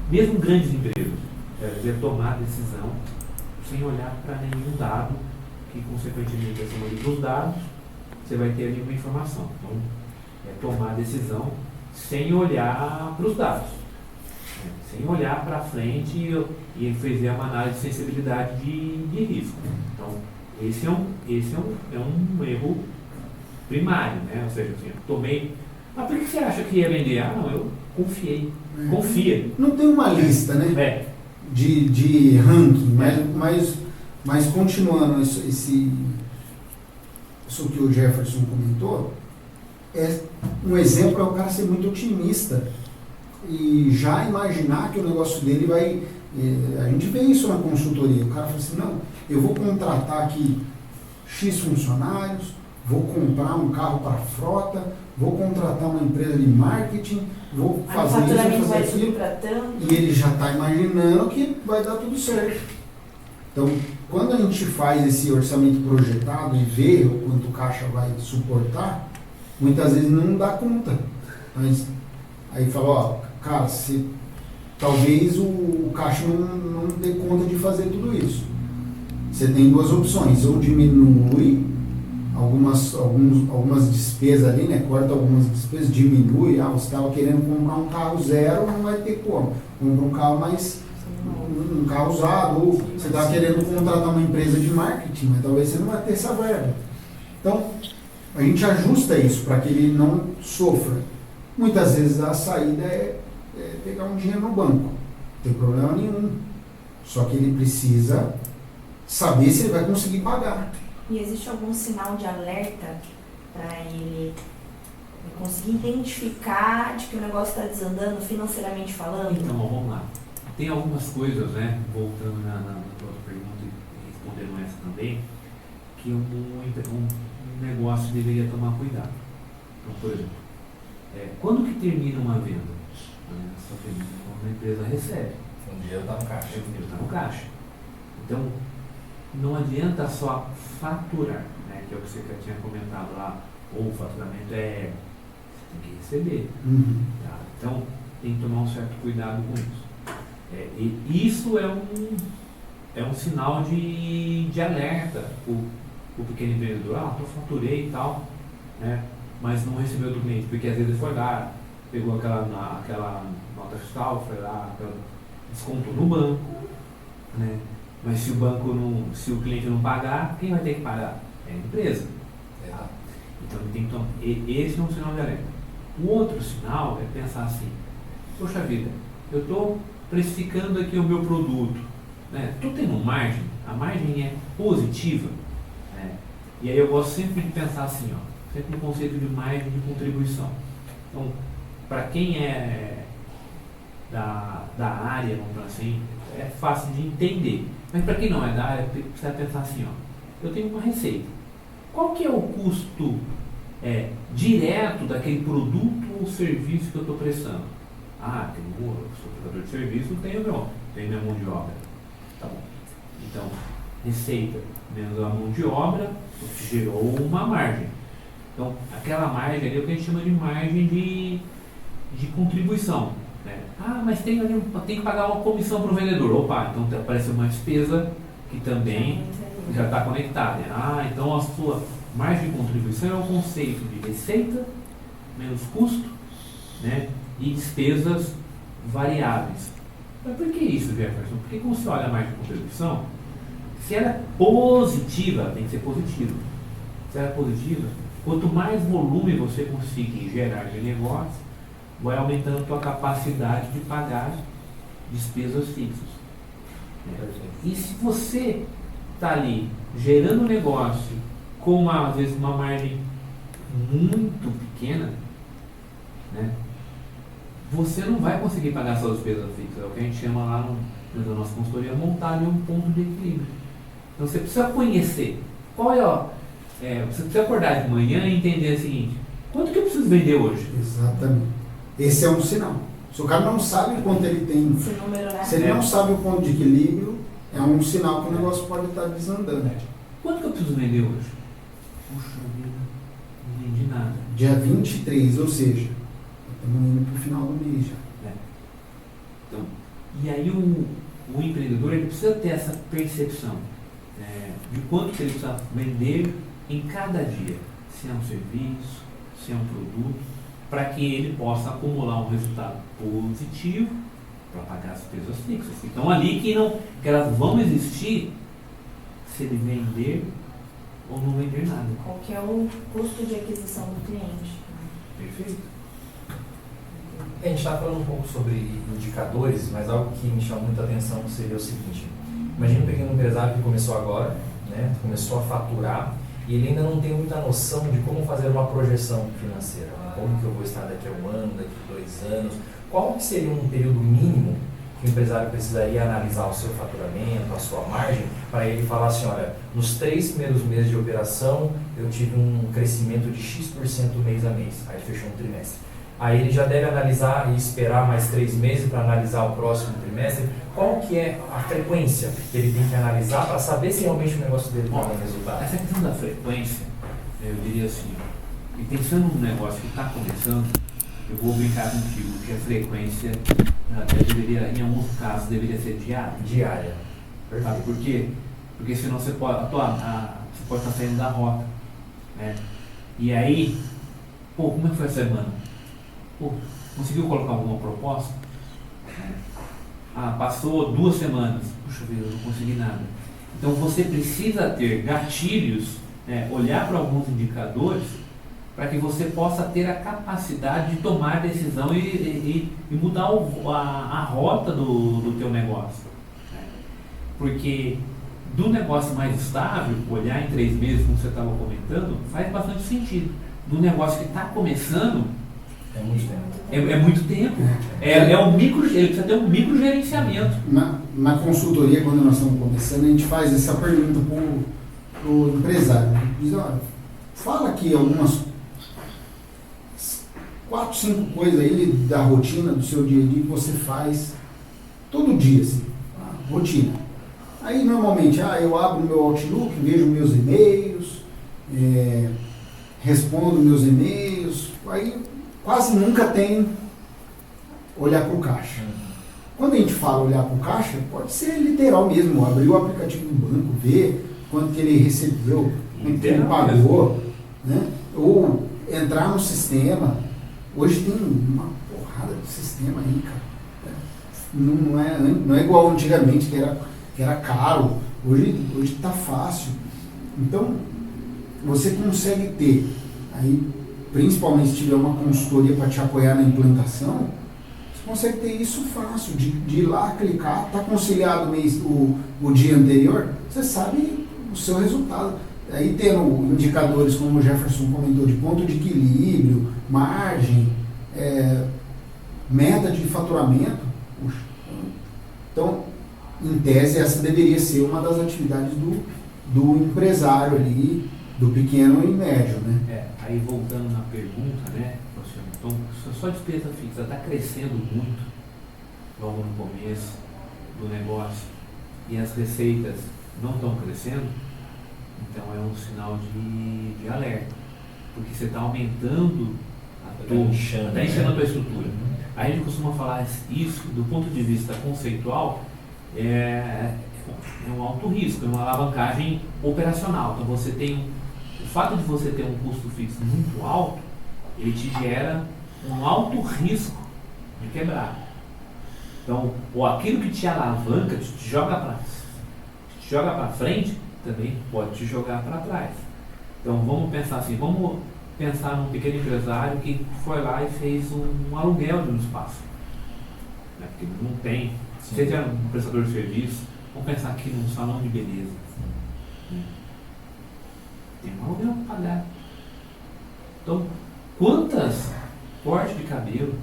mesmo grandes empresas, é tomar decisão sem olhar para nenhum dado, que consequentemente a soma dos dados, você vai ter ali uma informação. Então, é tomar decisão sem olhar para os dados, sem olhar para frente e fazer uma análise de sensibilidade de risco. Então, esse é um erro primário, né? Ou seja, assim, eu tomei. Mas por que você acha que ia vender? Não, eu confiei. Confia. Não tem uma lista, né? De ranking, mas continuando isso que o Jefferson comentou, um exemplo é o cara ser muito otimista e já imaginar que o negócio dele vai... A gente vê isso na consultoria, o cara fala assim, não, eu vou contratar aqui X funcionários, vou comprar um carro para a frota, vou contratar uma empresa de marketing, vou fazer isso, fazer aquilo, e ele já está imaginando que vai dar tudo certo. Então, quando a gente faz esse orçamento projetado e vê o quanto o caixa vai suportar, muitas vezes não dá conta. Mas aí fala, cara, talvez o caixa não dê conta de fazer tudo isso. Você tem duas opções, ou diminui algumas despesas ali, né? Corta algumas despesas, diminui, você estava querendo comprar um carro zero, não vai ter como. Compra um carro um carro usado, ou você está querendo contratar uma empresa de marketing, mas talvez você não vai ter essa verba. Então, a gente ajusta isso para que ele não sofra. Muitas vezes a saída é pegar um dinheiro no banco, não tem problema nenhum. Só que ele precisa saber se ele vai conseguir pagar. E existe algum sinal de alerta para ele conseguir identificar de que o negócio está desandando financeiramente falando? Então, vamos lá. Tem algumas coisas, né, voltando na tua pergunta e respondendo essa também, que um negócio deveria tomar cuidado. Então, por exemplo, quando que termina uma venda? Só termina quando a empresa recebe. O dinheiro está no caixa. O dinheiro está no caixa. Então, não adianta só faturar, né, que é o que você tinha comentado lá, ou o faturamento você tem que receber. Tá? Então, tem que tomar um certo cuidado com isso. E isso é um sinal de alerta o pequeno empreendedor. Eu faturei e tal, né, mas não recebeu do cliente, porque às vezes ele foi lá, pegou aquela nota fiscal, foi lá, descontou no banco, né, mas se o cliente não pagar, quem vai ter que pagar? É a empresa. Tá? Então ele tem que tomar. Esse é um sinal de alerta. O outro sinal é pensar assim, poxa vida, eu estou precificando aqui o meu produto, né? Estou tendo margem, a margem é positiva, né? E aí eu gosto sempre de pensar assim, sempre no conceito de margem de contribuição. Então, para quem é da área, vamos dizer assim, é fácil de entender. Mas para quem não é da área, precisa pensar assim, eu tenho uma receita. Qual que é o custo direto daquele produto ou serviço que eu estou prestando? Eu sou prestador de serviço, tenho minha mão de obra. Tá bom. Então, receita menos a mão de obra gerou uma margem. Então, aquela margem ali é o que a gente chama de margem de contribuição. Né? Mas tem que pagar uma comissão para o vendedor. Então aparece uma despesa que também já está conectada. Então a sua margem de contribuição é o conceito de receita menos custo, né, e despesas variáveis. Mas por que isso, Jefferson? Porque quando você olha a margem de contribuição, se ela é positiva, ela tem que ser positiva. Se ela é positiva, quanto mais volume você conseguir gerar de negócio, vai aumentando a tua capacidade de pagar despesas fixas. E se você está ali gerando negócio com às vezes uma margem muito pequena, né, você não vai conseguir pagar suas despesas fixas. É o que a gente chama lá na nossa consultoria, montar ali um ponto de equilíbrio. Então você precisa conhecer qual é, você precisa acordar de manhã e entender o seguinte: quanto que eu preciso vender hoje? Exatamente. Esse é um sinal. Se o cara não sabe quanto ele tem, Esse número, né? se ele não sabe o ponto de equilíbrio, é um sinal que o negócio pode estar desandando. Quanto que eu preciso vender hoje? Puxa vida, não vendi nada. Dia 23, ou seja, estamos indo para o final do mês já. Então, e aí o empreendedor ele precisa ter essa percepção de quanto que ele precisa vender em cada dia, se é um serviço, se é um produto, para que ele possa acumular um resultado positivo para pagar as despesas fixas. Então ali que elas vão existir se ele vender ou não vender nada. Qual que é o custo de aquisição do cliente? Perfeito? A gente está falando um pouco sobre indicadores, mas algo que me chama muita atenção seria o seguinte: imagina um pequeno empresário que começou agora, né, começou a faturar, e ele ainda não tem muita noção de como fazer uma projeção financeira, né? Como que eu vou estar daqui a um ano, daqui a 2 anos, qual que seria um período mínimo que o empresário precisaria analisar o seu faturamento, a sua margem, para ele falar assim: olha, nos 3 primeiros meses de operação eu tive um crescimento de X% mês a mês, aí fechou um trimestre. Aí ele já deve analisar e esperar mais 3 meses para analisar o próximo trimestre. Qual que é a frequência que ele tem que analisar para saber se realmente o negócio dele está dando resultado? Essa questão da frequência, eu diria assim, e pensando num negócio que está começando, eu vou brincar contigo que a frequência até deveria, em alguns casos, deveria ser diária. Diária. Sabe por quê? Porque senão você pode estar saindo da rota, né? E aí, como é que foi a semana? Conseguiu colocar alguma proposta? Passou 2 semanas. Puxa vida, eu não consegui nada. Então você precisa ter gatilhos, olhar para alguns indicadores para que você possa ter a capacidade de tomar decisão e mudar a rota do teu negócio. Porque do negócio mais estável, olhar em 3 meses, como você estava comentando, faz bastante sentido. Do negócio que está começando, é muito tempo. É muito tempo. Ele precisa ter um microgerenciamento. Na consultoria, quando nós estamos começando, a gente faz essa pergunta para o empresário. Diz: olha, fala aqui algumas 4, 5 coisas aí da rotina do seu dia a dia que você faz todo dia, assim, rotina. Aí normalmente, eu abro o meu Outlook, vejo meus e-mails, respondo meus e-mails, aí quase nunca tem olhar para o caixa. Quando a gente fala olhar para o caixa, pode ser literal mesmo, abrir o aplicativo do banco, ver quanto que ele recebeu, quanto que ele pagou, né? Ou entrar no sistema. Hoje tem uma porrada de sistema aí, cara. Não é igual antigamente, que era caro. Hoje está fácil. Então, você consegue ter aí, principalmente se tiver uma consultoria para te apoiar na implantação, você consegue ter isso fácil, de ir lá, clicar, está conciliado o dia anterior, você sabe o seu resultado. Aí tendo indicadores, como o Jefferson comentou, de ponto de equilíbrio, margem, meta de faturamento. Puxa. Então, em tese, essa deveria ser uma das atividades do empresário ali, do pequeno e médio, né? Aí voltando na pergunta, né, então, só despesa fixa está crescendo muito logo no começo do negócio e as receitas não estão crescendo, então é um sinal de alerta, porque você está aumentando está enchendo a tua estrutura. A gente costuma falar isso do ponto de vista conceitual, é um alto risco, é uma alavancagem operacional. Então você tem o fato de você ter um custo fixo muito alto, ele te gera um alto risco de quebrar. Então, ou aquilo que te alavanca, te joga para frente, também pode te jogar para trás. Então, vamos pensar assim, vamos pensar num pequeno empresário que foi lá e fez um aluguel de um espaço. Né? Porque não tem. Seja um prestador de serviço, vamos pensar aqui num salão de beleza. Tem um aluguel para pagar. Então, quantas cortes de cabelo,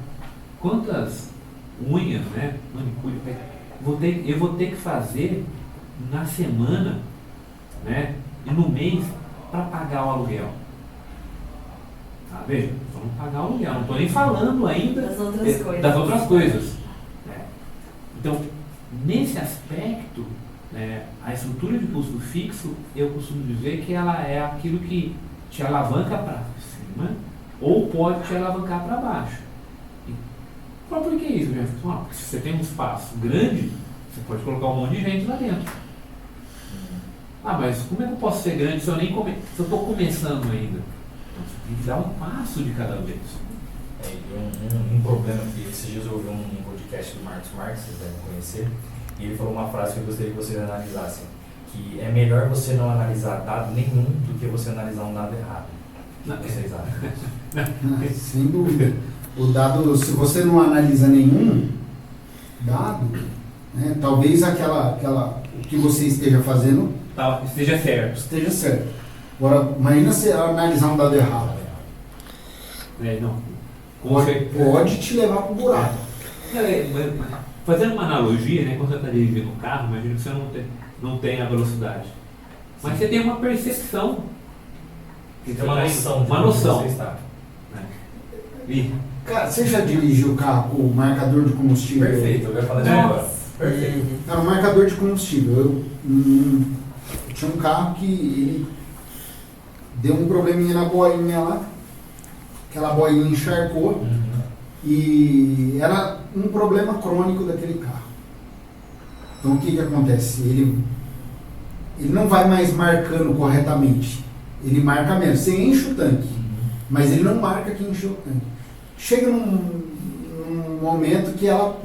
quantas unhas, né, manicure, eu vou ter que fazer na semana, né, e no mês para pagar o aluguel. Tá, veja, vamos pagar o aluguel, não estou nem falando ainda das outras coisas. Né? Então, nesse aspecto, a estrutura de custo fixo, eu costumo dizer que ela é aquilo que te alavanca para cima ou pode te alavancar para baixo. Por que isso, Jefferson? Porque se você tem um espaço grande, você pode colocar um monte de gente lá dentro. Mas como é que eu posso ser grande se eu estou começando ainda? Então você tem que dar um passo de cada vez. Um problema que esses dias eu ouvi um podcast do Marcos Marques, vocês devem conhecer, e ele falou uma frase que eu gostaria que vocês analisassem, que é melhor você não analisar dado nenhum do que você analisar um dado errado. O que vocês acham? Sem dúvida. O dado, se você não analisa nenhum dado, né, talvez o que você esteja fazendo esteja certo. Agora, imagina você analisar um dado errado. Pode te levar para o buraco. Fazendo uma analogia, né, quando você está dirigindo um carro, imagina que você não tem a velocidade. Mas você tem uma percepção. Você tem uma noção. Você está. Cara, você já dirigiu o carro com o marcador de combustível? Perfeito, eu ia falar disso agora. Perfeito. Não, o marcador de combustível. Eu tinha um carro que ele deu um probleminha na boinha lá. Aquela boinha encharcou. E era um problema crônico daquele carro. Então o que acontece? Ele não vai mais marcando corretamente. Ele marca menos. Você enche o tanque, mas ele não marca que encheu o tanque. Chega num momento que ela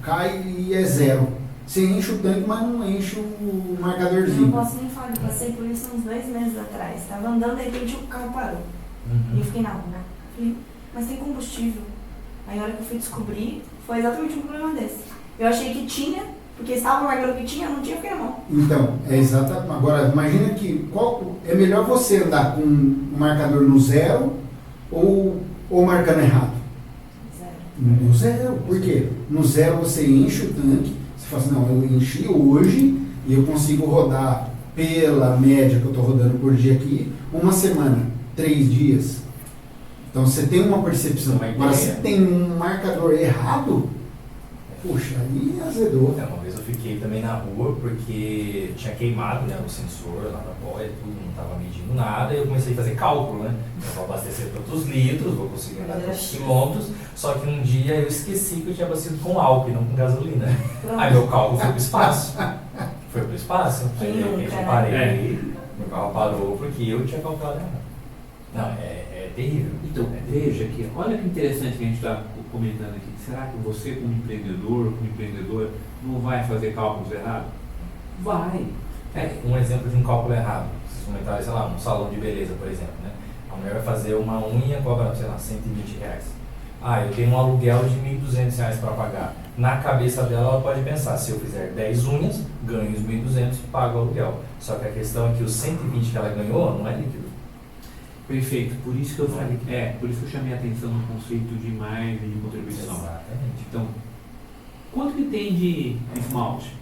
cai e é zero. Você enche o tanque, mas não enche o marcadorzinho. Eu não posso nem falar, eu passei por isso uns 2 meses atrás. Estava andando, de repente o carro parou. E eu fiquei na rua. Falei, mas tem combustível. Aí a hora que eu fui descobrir, foi exatamente um problema desse. Eu achei que tinha, porque estava marcando que tinha, não tinha, fiquei na mão. Então, é exatamente. Agora, imagina que é melhor você andar com o marcador no zero ou marcando errado? Zero. No zero. Por quê? No zero você enche o tanque, você fala assim, não, eu enchi hoje e eu consigo rodar pela média que eu estou rodando por dia aqui, 1 semana, 3 dias. Então você tem uma percepção. Agora, se tem um marcador errado, puxa, aí azedou. Uma vez eu fiquei também na rua porque tinha queimado, né, o sensor lá na boia, tudo, não estava medindo nada, e eu comecei a fazer cálculo, né? Eu vou abastecer tantos litros, vou conseguir andar tantos quilômetros, só que um dia eu esqueci que eu tinha abastecido com álcool e não com gasolina. Aí meu cálculo foi pro espaço. Aí eu parei, meu carro parou porque eu tinha calculado errado. Não, é terrível. Então, veja aqui, olha que interessante que a gente está comentando aqui. Será que você, como empreendedor, como empreendedora, não vai fazer cálculos errados? Vai. Um exemplo de um cálculo errado. Vocês comentaram, sei lá, um salão de beleza, por exemplo, né? A mulher vai fazer uma unha, cobra, sei lá, R$120. Eu tenho um aluguel de R$1.200 para pagar. Na cabeça dela, ela pode pensar, se eu fizer 10 unhas, ganho os 1.200, pago o aluguel. Só que a questão é que os 120 que ela ganhou não é líquido. Perfeito, por isso que eu falei, por isso que eu chamei a atenção no conceito de margem de contribuição. Exatamente. Então, quanto que tem de esmalte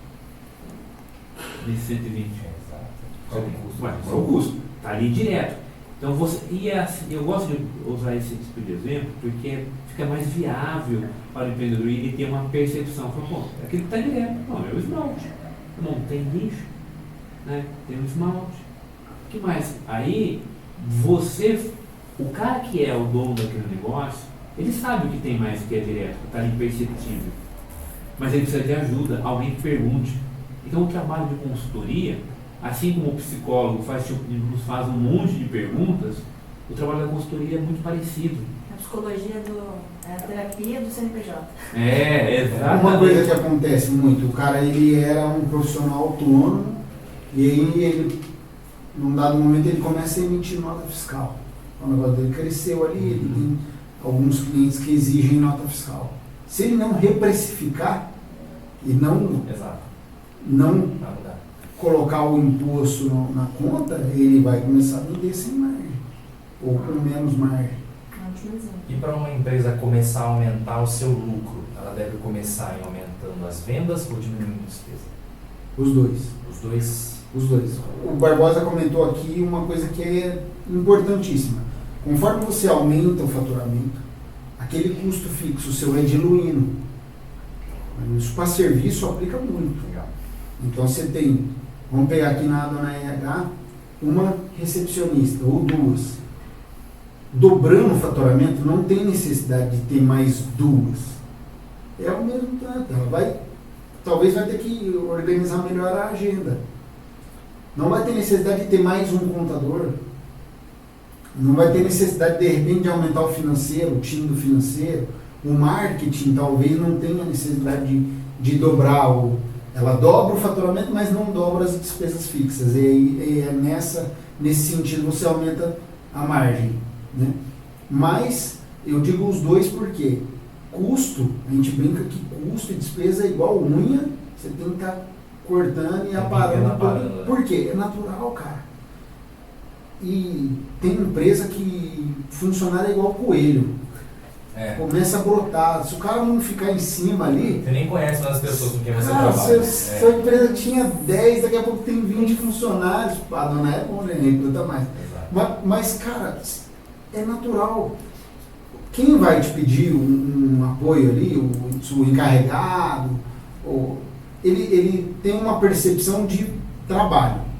nesse 120? Exato. Qual o custo? Qual o custo? Está ali direto. Então, eu gosto de usar esse tipo de exemplo porque fica mais viável para o empreendedor e ele ter uma percepção. Fala, aquilo que está direto, não, é o esmalte. Não, tem lixo, né? Tem o esmalte. O que mais? Aí, o cara que é o dono daquele negócio, ele sabe o que tem mais que é direto, está imperceptível. Mas ele precisa de ajuda, alguém que pergunte. Então o trabalho de consultoria, assim como o psicólogo nos faz um monte de perguntas, o trabalho da consultoria é muito parecido. psicologia é a terapia do CNPJ. Exatamente. Uma coisa que acontece muito, o cara ele era um profissional autônomo e aí ele, num dado momento, ele começa a emitir nota fiscal. O negócio dele cresceu ali, ele tem alguns clientes que exigem nota fiscal. Se ele não reprecificar e Exato. não Vai mudar. colocar o imposto na conta, ele vai começar a vender sem margem, ou com menos margem. Ótimo exemplo. E para uma empresa começar a aumentar o seu lucro, ela deve começar em aumentando as vendas ou diminuindo a despesa? Os dois. Os dois. Os dois. O Barbosa comentou aqui uma coisa que é importantíssima. Conforme você aumenta o faturamento, aquele custo fixo seu é diluindo. Isso para serviço aplica muito. Legal. Então você tem, vamos pegar aqui na Dona RH, uma recepcionista ou duas. Dobrando o faturamento, não tem necessidade de ter mais duas. É o mesmo tanto. Talvez vai ter que organizar melhor a agenda. Não vai ter necessidade de ter mais um contador. Não vai ter necessidade, de repente, de aumentar o financeiro, o time do financeiro. O marketing talvez não tenha necessidade de dobrar. Ela dobra o faturamento, mas não dobra as despesas fixas. E é nesse sentido você aumenta a margem. Né? Mas eu digo os dois porque custo, a gente brinca que custo e despesa é igual unha, você tem que estar cortando e aparando todo. Por quê? É natural, cara. E tem empresa que funcionário é igual coelho. Começa a brotar. Se o cara não ficar em cima ali. Você nem conhece as pessoas com quem você Cara, trabalha. se a empresa tinha 10, daqui a pouco tem 20 funcionários. A dona é bom, né? Recruta mais. Mas, cara, é natural. Quem vai te pedir um apoio ali, o encarregado, ele tem uma percepção de trabalho.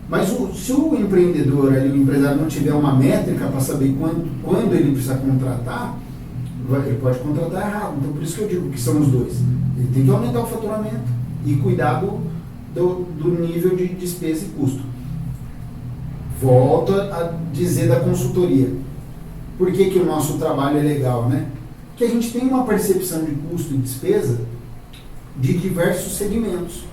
Mas se o empreendedor, ali, o empresário não tiver uma métrica para saber quando ele precisa contratar, ele pode contratar errado. Então por isso que eu digo que são os dois. Ele tem que aumentar o faturamento e cuidar do nível de despesa e custo. Volto a dizer da consultoria. Por que o nosso trabalho é legal, né? Porque a gente tem uma percepção de custo e despesa de diversos segmentos.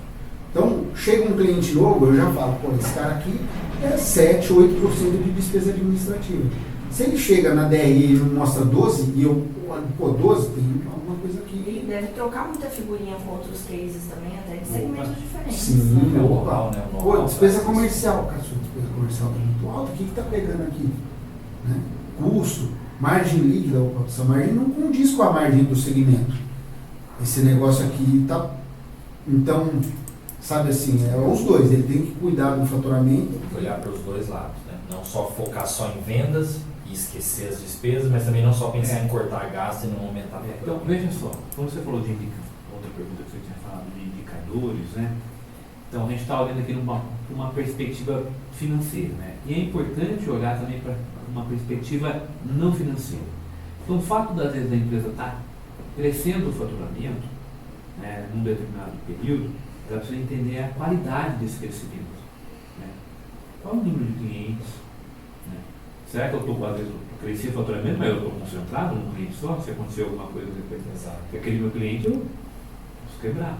Então, chega um cliente novo, eu já falo, esse cara aqui é 7, 8% de despesa administrativa. Se ele chega na DRE e mostra 12, e eu olho, 12, tem alguma coisa aqui. E deve trocar muita figurinha com outros cases também, até de segmentos diferentes. Sim, É o local, né? Despesa comercial, cara, sua despesa comercial está muito alta, o que está pegando aqui? Né? Custo, margem líquida, essa margem não condiz com a margem do segmento. Esse negócio aqui está... Então, sabe assim, os dois, ele tem que cuidar do faturamento. Olhar para os dois lados, né? Não só focar só em vendas e esquecer as despesas, mas também não só pensar em cortar gasto e não aumentar a Então, veja só, quando você falou de outra pergunta que você tinha falado de indicadores, né? Então, a gente está olhando aqui numa perspectiva financeira, né? E é importante olhar também para uma perspectiva não financeira. Então, o fato das vezes da empresa estar crescendo o faturamento, né, num determinado período, ela precisa entender a qualidade desse crescimento. Né? Qual é o número de clientes? Né? Será que eu estou, às vezes, eu cresci o faturamento, mas eu estou concentrado num cliente só? Se acontecer alguma coisa com aquele meu cliente, eu posso quebrar.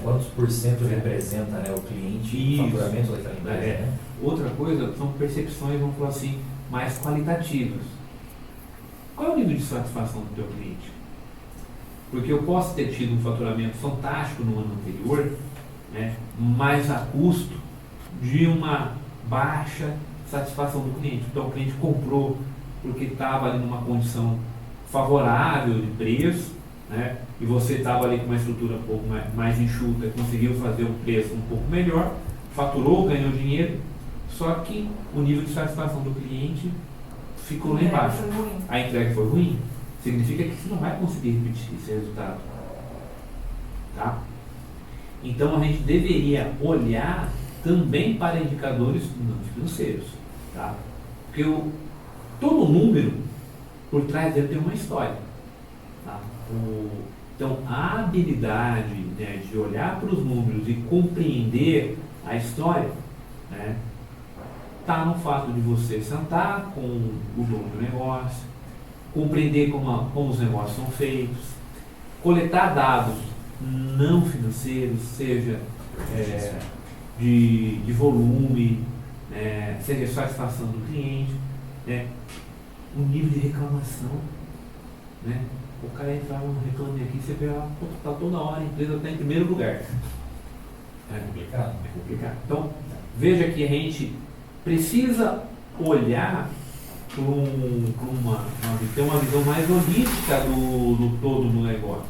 Quantos por cento representa, né, o cliente e o faturamento daquela empresa? Né? Outra coisa são percepções, vamos falar assim, mais qualitativas. Qual é o nível de satisfação do teu cliente? Porque eu posso ter tido um faturamento fantástico no ano anterior, né, mas a custo de uma baixa satisfação do cliente. Então o cliente comprou porque estava ali numa condição favorável de preço, né, e você estava ali com uma estrutura um pouco mais enxuta e conseguiu fazer um preço um pouco melhor, faturou, ganhou dinheiro, só que o nível de satisfação do cliente ficou lá embaixo. A entrega foi ruim. Significa que você não vai conseguir repetir esse resultado. Tá? Então a gente deveria olhar também para indicadores não financeiros. Tá? Porque todo número, por trás dele tem uma história. Tá? Então a habilidade, né, de olhar para os números e compreender a história, né, está no fato de você sentar com o dono do negócio, compreender como os negócios são feitos, coletar dados não financeiros, seja de volume, seja a satisfação do cliente, o nível de reclamação. O cara entrava no Reclame Aqui, você vê lá, está toda hora, a empresa está em primeiro lugar. É complicado. É complicado. Então, veja que a gente precisa olhar ter uma visão mais holística do todo do negócio.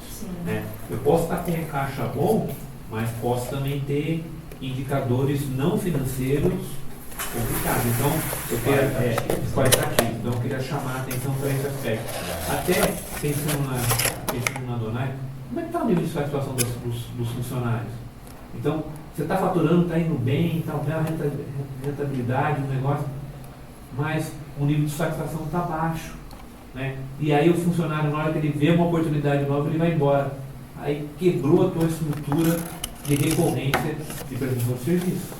Eu posso estar com um caixa bom, mas posso também ter indicadores não financeiros complicados. Então, eu queria qualitativo. Então, eu queria chamar a atenção para esse aspecto. Até pensando na Donai, como é que está o nível de satisfação dos funcionários? Então, você está faturando, está indo bem, está vendo a rentabilidade do negócio, mas o nível de satisfação está baixo. E aí o funcionário, na hora que ele vê uma oportunidade nova, ele vai embora. Aí quebrou a tua estrutura de recorrência de prestação de serviço.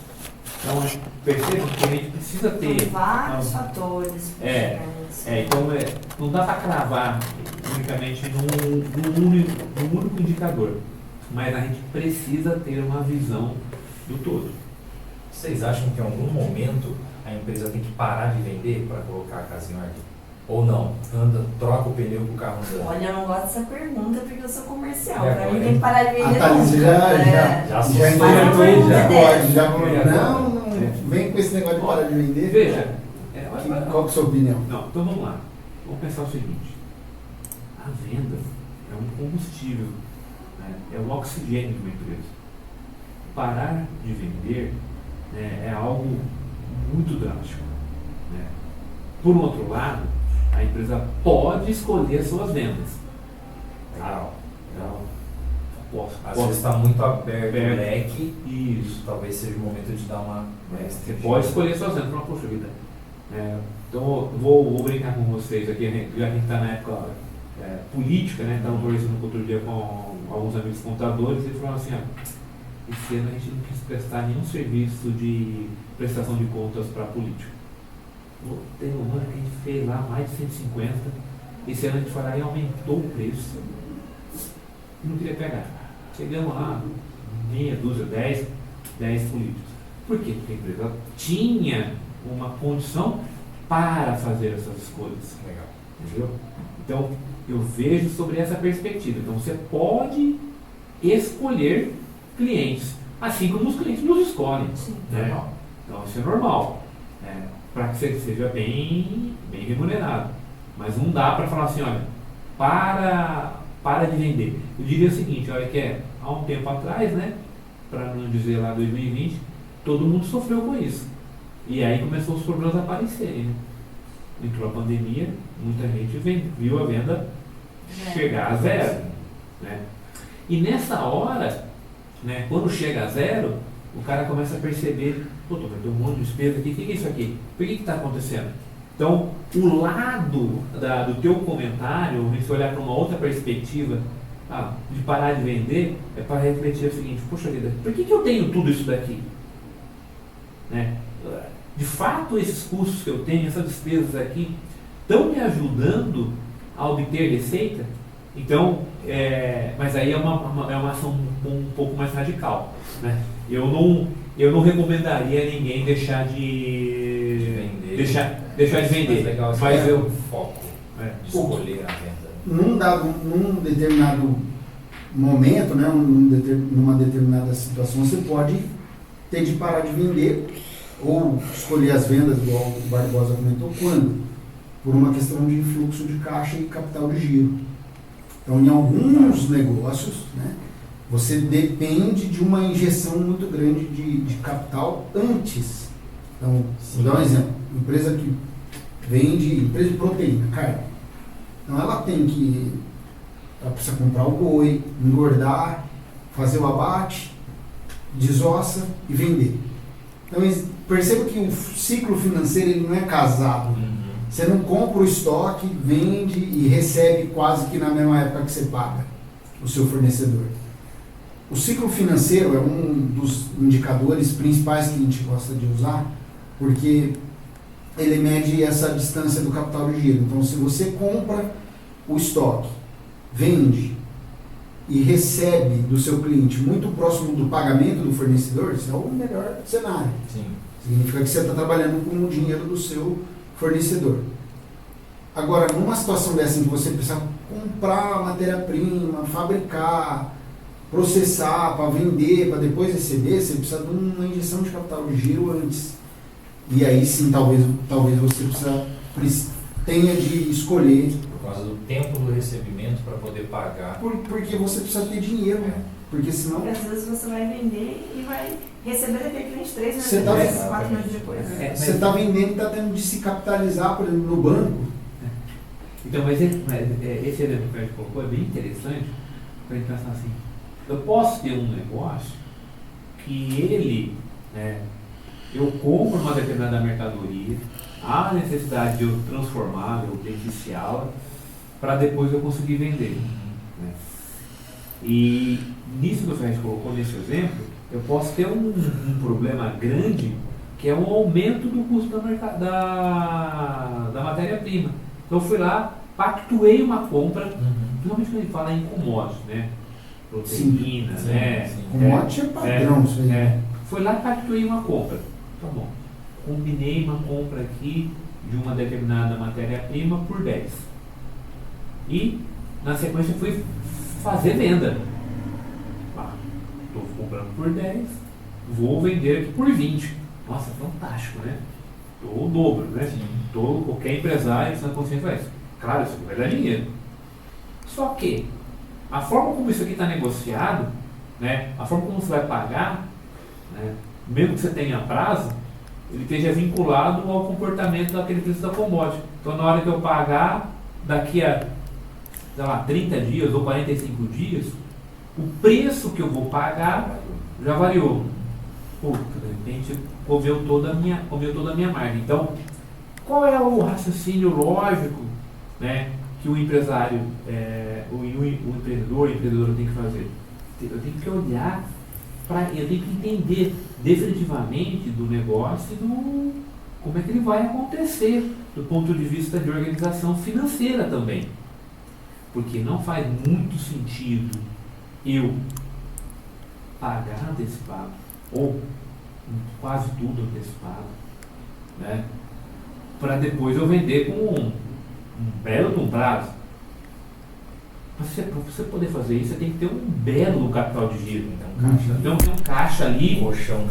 Então, perceba que a gente precisa ter... São vários fatores. Então, não dá para cravar unicamente num único indicador, mas a gente precisa ter uma visão do todo. Vocês acham que em algum momento a empresa tem que parar de vender para colocar a casa em ordem? Ou não? Troca o pneu com o carro andando? Olha, eu não gosto dessa pergunta porque eu sou comercial. E Para agora, mim tem que parar de vender. A Thalys já pode, vem com esse negócio de parar de vender. Veja, qual que é a sua opinião? Não, então vamos lá. Vamos pensar o seguinte: a venda é um combustível, é o oxigênio de uma empresa. Parar de vender é algo muito drástico. Por outro lado, a empresa pode escolher as suas vendas. Legal. Às vezes está muito aberto o leque. Isso. Talvez seja o momento de dar uma... Você pode escolher suas vendas. Poxa vida. Então, vou brincar com vocês aqui. Já que a gente está na época política, estava conversando outro dia com alguns amigos contadores, e eles falaram assim, esse ano a gente não quis prestar nenhum serviço de prestação de contas para político. Teve um ano que a gente fez lá mais de 150, esse ano a gente foi lá e aumentou o preço. E não queria pegar. Chegamos lá, meia dúzia, 10 políticos. Por quê? Porque a empresa tinha uma condição para fazer essas escolhas. Legal. Entendeu? Então, eu vejo sobre essa perspectiva. Então, você pode escolher clientes, assim como os clientes nos escolhem. Então, isso é normal. Para que você seja bem remunerado. Mas não dá para falar assim, olha, para de vender. Eu diria o seguinte, olha que há um tempo atrás, para não dizer lá 2020, todo mundo sofreu com isso. E aí começou os problemas a aparecerem. Entrou a pandemia, muita gente viu a venda chegar a zero. E nessa hora, quando chega a zero, o cara começa a perceber, vai ter um monte de despesa aqui, o que é isso aqui? Por que está acontecendo? Então, o lado do teu comentário, a gente olhar para uma outra perspectiva, de parar de vender, é para refletir o seguinte, poxa vida, por que eu tenho tudo isso daqui? De fato, esses custos que eu tenho, essas despesas aqui, estão me ajudando a obter receita? Então, mas aí é uma ação um pouco mais radical. Eu não recomendaria a ninguém deixar de vender. Deixar de vender. Legal, mas eu foco de escolher a venda. Num determinado momento, numa determinada situação, você pode ter de parar de vender ou escolher as vendas, igual o Barbosa comentou, quando? Por uma questão de fluxo de caixa e capital de giro. Então, em alguns negócios, você depende de uma injeção muito grande de capital antes. Então, vou dar um exemplo. Empresa que vende, empresa de proteína, carne. Então, ela precisa comprar o boi, engordar, fazer o abate, desossa e vender. Então, perceba que o ciclo financeiro ele não é casado. Você não compra o estoque, vende e recebe quase que na mesma época que você paga o seu fornecedor. O ciclo financeiro é um dos indicadores principais que a gente gosta de usar, porque ele mede essa distância do capital de giro. Então, se você compra o estoque, vende e recebe do seu cliente muito próximo do pagamento do fornecedor, isso é o melhor cenário. Sim. Significa que você está trabalhando com o dinheiro do seu fornecedor. Agora, numa situação dessa em que você precisa comprar matéria-prima, fabricar, processar para vender, para depois receber, você precisa de uma injeção de capital de giro antes. E aí sim, talvez você tenha de escolher. Por causa do tempo do recebimento para poder pagar. Porque você precisa ter dinheiro. Porque senão... Porque às vezes você vai vender e vai receber daquele cliente 3 meses Você tá- depois, 4 meses depois. Você está vendendo e está tendo de se capitalizar, por exemplo, no banco. Então, mas esse exemplo que a gente colocou é bem interessante para a gente pensar assim, eu posso ter um negócio que ele, eu compro uma determinada mercadoria, há necessidade de eu transformá-la, eu beneficiá-la, para depois eu conseguir vender. Né? E nisso que o Ferretti colocou nesse exemplo, eu posso ter um problema grande, que é um aumento do custo da matéria-prima. Então eu fui lá, pactuei uma compra, principalmente quando a gente fala em commodities, né? Proteína, Sim, né? sim. Commodity é padrão, isso aí. Fui lá e pactuei uma compra. Tá bom. Combinei uma compra aqui de uma determinada matéria-prima por 10. E, na sequência, fui fazer venda. Estou comprando por 10, vou vender aqui por 20. Nossa, fantástico, né? O dobro, né? Sim. Qualquer empresário está consciente disso. Claro, isso vai dar dinheiro. Só que a forma como isso aqui está negociado, né, a forma como você vai pagar, né, mesmo que você tenha prazo, ele esteja vinculado ao comportamento daquele preço da commodity. Então, na hora que eu pagar, daqui a, sei lá, 30 dias ou 45 dias, o preço que eu vou pagar já variou. Puta, de repente, comeu toda a minha margem. Então, qual é o raciocínio lógico, né, que o empresário, o empreendedor, a empreendedora tem que fazer? Eu tenho que olhar eu tenho que entender definitivamente do negócio e como é que ele vai acontecer do ponto de vista de organização financeira também. Porque não faz muito sentido eu pagar antecipado, ou quase tudo antecipado, né, para depois eu vender com um belo de um prazo. Para você poder fazer isso, você tem que ter um belo capital de giro. Então tem um caixa ali, colchão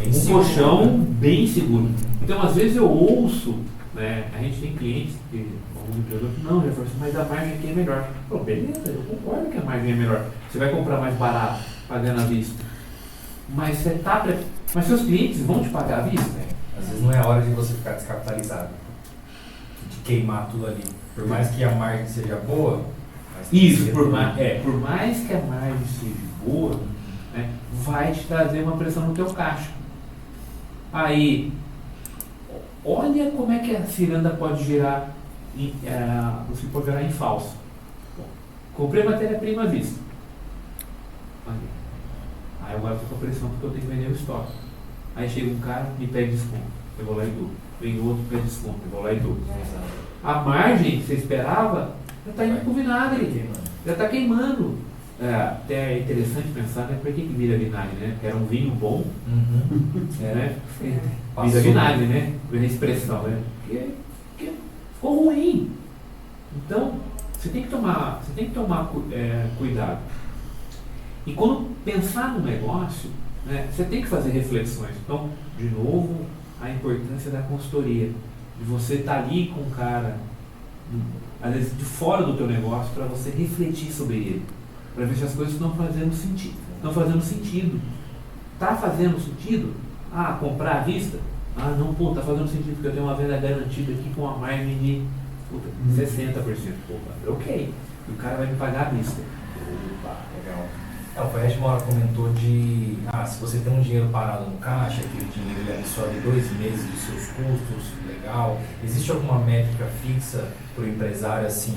bem seguro. Então às vezes eu ouço, né, a gente tem clientes que alguns empreendedores, não, Jefferson, mas a margem aqui é melhor. Pô, beleza, eu concordo que a margem é melhor. Você vai comprar mais barato, pagando à vista. Mas seus clientes vão te pagar à vista? Às vezes não é hora de você ficar descapitalizado, de queimar tudo ali. Por mais que a margem seja boa, isso, por mais que a margem seja boa, né, vai te trazer uma pressão no teu caixa. Aí, olha como é que a ciranda pode gerar, você pode gerar em falso. Bom, comprei matéria-prima à vista. Aí agora eu estou com a pressão porque eu tenho que vender o estoque. Aí chega um cara, me pede desconto, eu vou lá e dou. Vem outro, pede desconto, eu vou lá e dou. A margem que você esperava já está indo para o vinagre, já está queimando. Até é interessante pensar, né? Por que vira vinagre, né? Era um vinho bom, né? Vira vinagre, né? Vira a expressão, né? Porque ficou ruim. Então, você tem que tomar cuidado. E quando pensar no negócio, né, você tem que fazer reflexões. Então, de novo, a importância da consultoria. De você estar ali com um cara, às vezes de fora do teu negócio, para você refletir sobre ele. Para ver se as coisas estão fazendo sentido. Estão fazendo sentido. Está fazendo sentido? Comprar à vista? Não, está fazendo sentido porque eu tenho uma venda garantida aqui com uma margem de 60%. Ok. E o cara vai me pagar à vista. Legal. O Ferretti uma hora comentou de, se você tem um dinheiro parado no caixa, aquele dinheiro ele absorve 2 meses dos seus custos, legal. Existe alguma métrica fixa para o empresário, assim,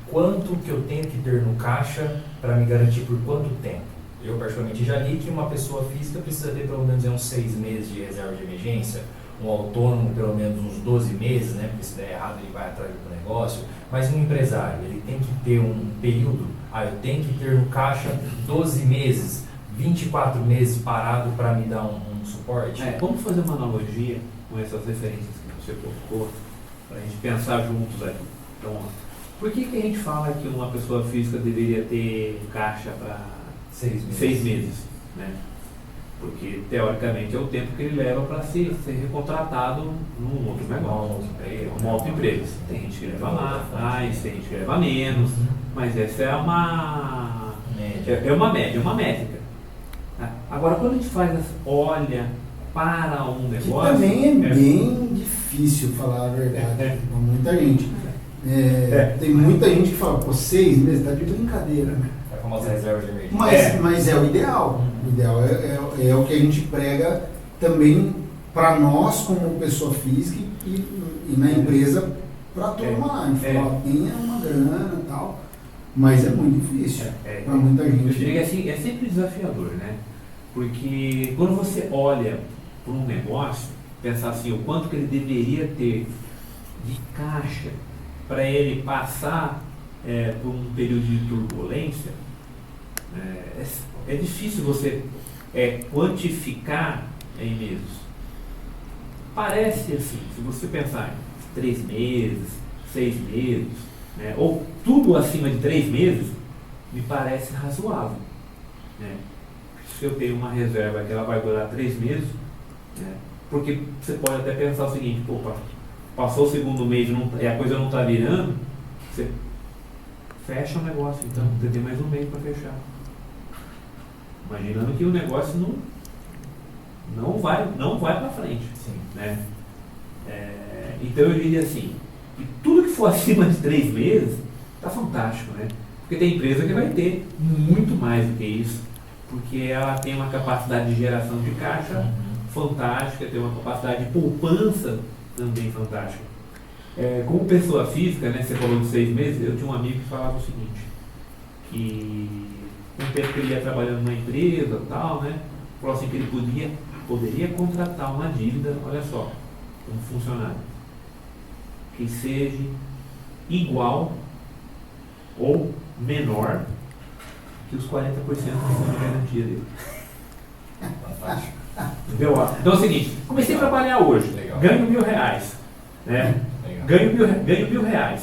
quanto que eu tenho que ter no caixa para me garantir por quanto tempo? Eu, particularmente, já li que uma pessoa física precisa ter pelo menos uns 6 meses de reserva de emergência, um autônomo pelo menos uns 12 meses, né? Porque se der errado ele vai atrás do negócio. Mas um empresário, ele tem que ter um período, eu tenho que ter no caixa 12 meses, 24 meses parado para me dar um suporte. Vamos fazer uma analogia com essas referências que você colocou, para a gente pensar juntos aqui. Então, por que a gente fala que uma pessoa física deveria ter caixa para 6 meses? Né? Porque, teoricamente, é o tempo que ele leva para ser recontratado num outro negócio, um outro emprego. Tem gente que leva mais, tem gente que leva menos, mas essa é uma média, uma métrica. Agora, quando a gente olha para um Que negócio... também é bem difícil falar a verdade para muita gente. Tem muita gente que fala, 6 meses, tá de brincadeira, né? É a famosa reserva de emergência. Mas é o ideal. O ideal é o que a gente prega também para nós como pessoa física e na empresa para a turma lá. A gente fala, tenha uma grana e tal, mas é muito difícil para muita gente. Eu diria que assim, é sempre desafiador, né? Porque quando você olha para um negócio, pensar assim, o quanto que ele deveria ter de caixa para ele passar por um período de turbulência, é difícil você quantificar em meses. Parece assim, se você pensar em 3 meses, 6 meses, né, ou tudo acima de 3 meses, me parece razoável. Né? Se eu tenho uma reserva que ela vai durar 3 meses, né, porque você pode até pensar o seguinte, passou o segundo mês e a coisa não está virando, você fecha o negócio, então você tem mais um mês para fechar. Imaginando que o negócio não vai para frente. Sim. Né? Então eu diria assim, que tudo que for acima de 3 meses está fantástico, né? Porque tem empresa que vai ter muito mais do que isso, porque ela tem uma capacidade de geração de caixa fantástica, tem uma capacidade de poupança também fantástica. Como pessoa física, né, você falou de 6 meses, eu tinha um amigo que falava o seguinte, que um tempo que ele ia trabalhando numa empresa tal, né, falou assim que ele poderia contratar uma dívida, olha só, um funcionário, que seja igual ou menor que os 40% que são de garantia dele. Fantástico. Entendeu? Então é o seguinte, comecei a trabalhar hoje, ganho R$1.000, né? Ganho R$1.000.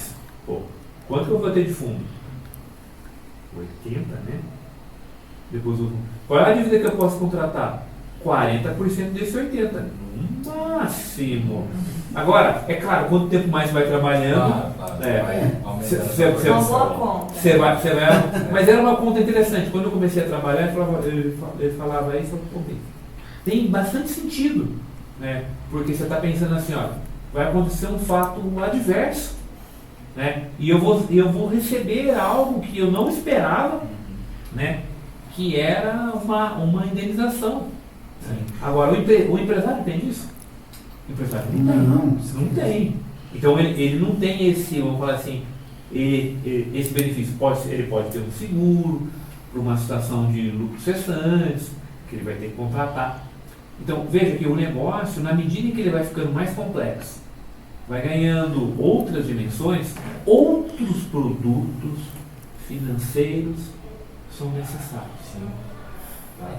Pô, quanto que eu vou ter de fundo? 80, né? Depois qual é a dívida que eu posso contratar? 40% desse 80, no máximo. Agora, é claro, quanto tempo mais você vai trabalhando, Uma boa conta. você vai, mas era uma conta interessante. Quando eu comecei a trabalhar, ele falava isso, eu falei, tem bastante sentido, né? Porque você está pensando assim, ó, vai acontecer um fato adverso, né? E eu vou receber algo que eu não esperava, né? Que era uma indenização. Sim. Agora, o empresário tem isso? O empresário não tem. Então ele não tem esse, vamos falar assim, esse benefício. Ele pode ter um seguro para uma situação de lucros cessantes, que ele vai ter que contratar. Então veja que o negócio, na medida em que ele vai ficando mais complexo, vai ganhando outras dimensões, outros produtos financeiros são necessários. Sim.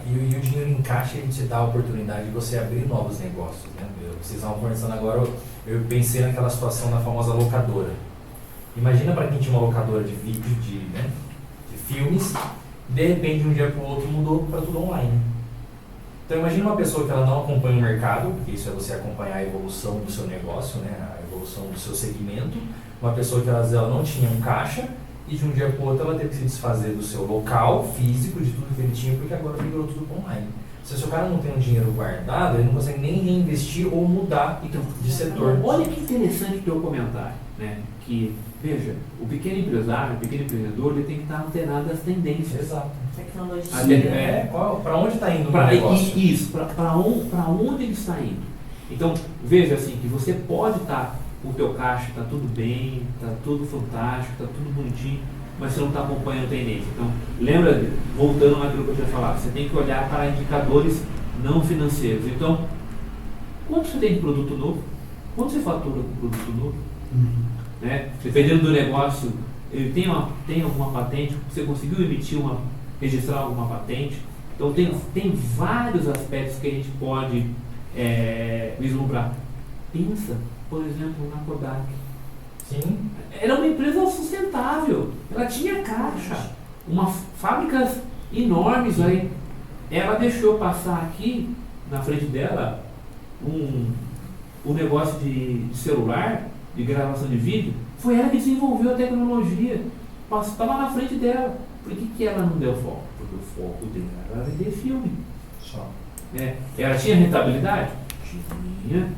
E o dinheiro em caixa, ele te dá a oportunidade de você abrir novos negócios, né? Vocês estavam conversando agora, eu pensei naquela situação da famosa locadora. Imagina para quem tinha uma locadora de vídeo, de filmes, de repente de um dia para o outro mudou para tudo online. Então imagina uma pessoa que ela não acompanha o mercado, porque isso é você acompanhar a evolução do seu negócio, né? A evolução do seu segmento. Uma pessoa que às vezes ela não tinha um caixa, e de um dia para o outro ela teve que se desfazer do seu local físico, de tudo que ele tinha, porque agora migrou tudo para online. Se o cara não tem um dinheiro guardado, ele não consegue nem reinvestir ou mudar de setor. Olha que interessante o teu comentário, né? Que, veja, o pequeno empresário, o pequeno empreendedor, ele tem que estar antenado às tendências. Exato. Tecnologia. Para onde está indo o negócio? Isso, para onde ele está indo. Então, veja assim, que você pode estar o teu caixa, está tudo bem, está tudo fantástico, está tudo bonitinho, mas você não está acompanhando a tendência. Então, lembra, voltando àquilo que eu tinha falado, você tem que olhar para indicadores não financeiros. Então, Quanto você tem de produto novo? Quanto você fatura com produto novo? Uhum. Né? Dependendo do negócio, ele tem alguma patente, você conseguiu registrar alguma patente. Então tem vários aspectos que a gente pode vislumbrar. Pensa, por exemplo, na Kodak. Sim. Era uma empresa sustentável, ela tinha caixa, fábricas enormes aí. Ela deixou passar aqui na frente dela um negócio de celular, de gravação de vídeo. Foi ela que desenvolveu a tecnologia, estava na frente dela. Por que ela não deu foco? Porque o foco dela era vender filme. Só. Ela tinha rentabilidade? Tinha.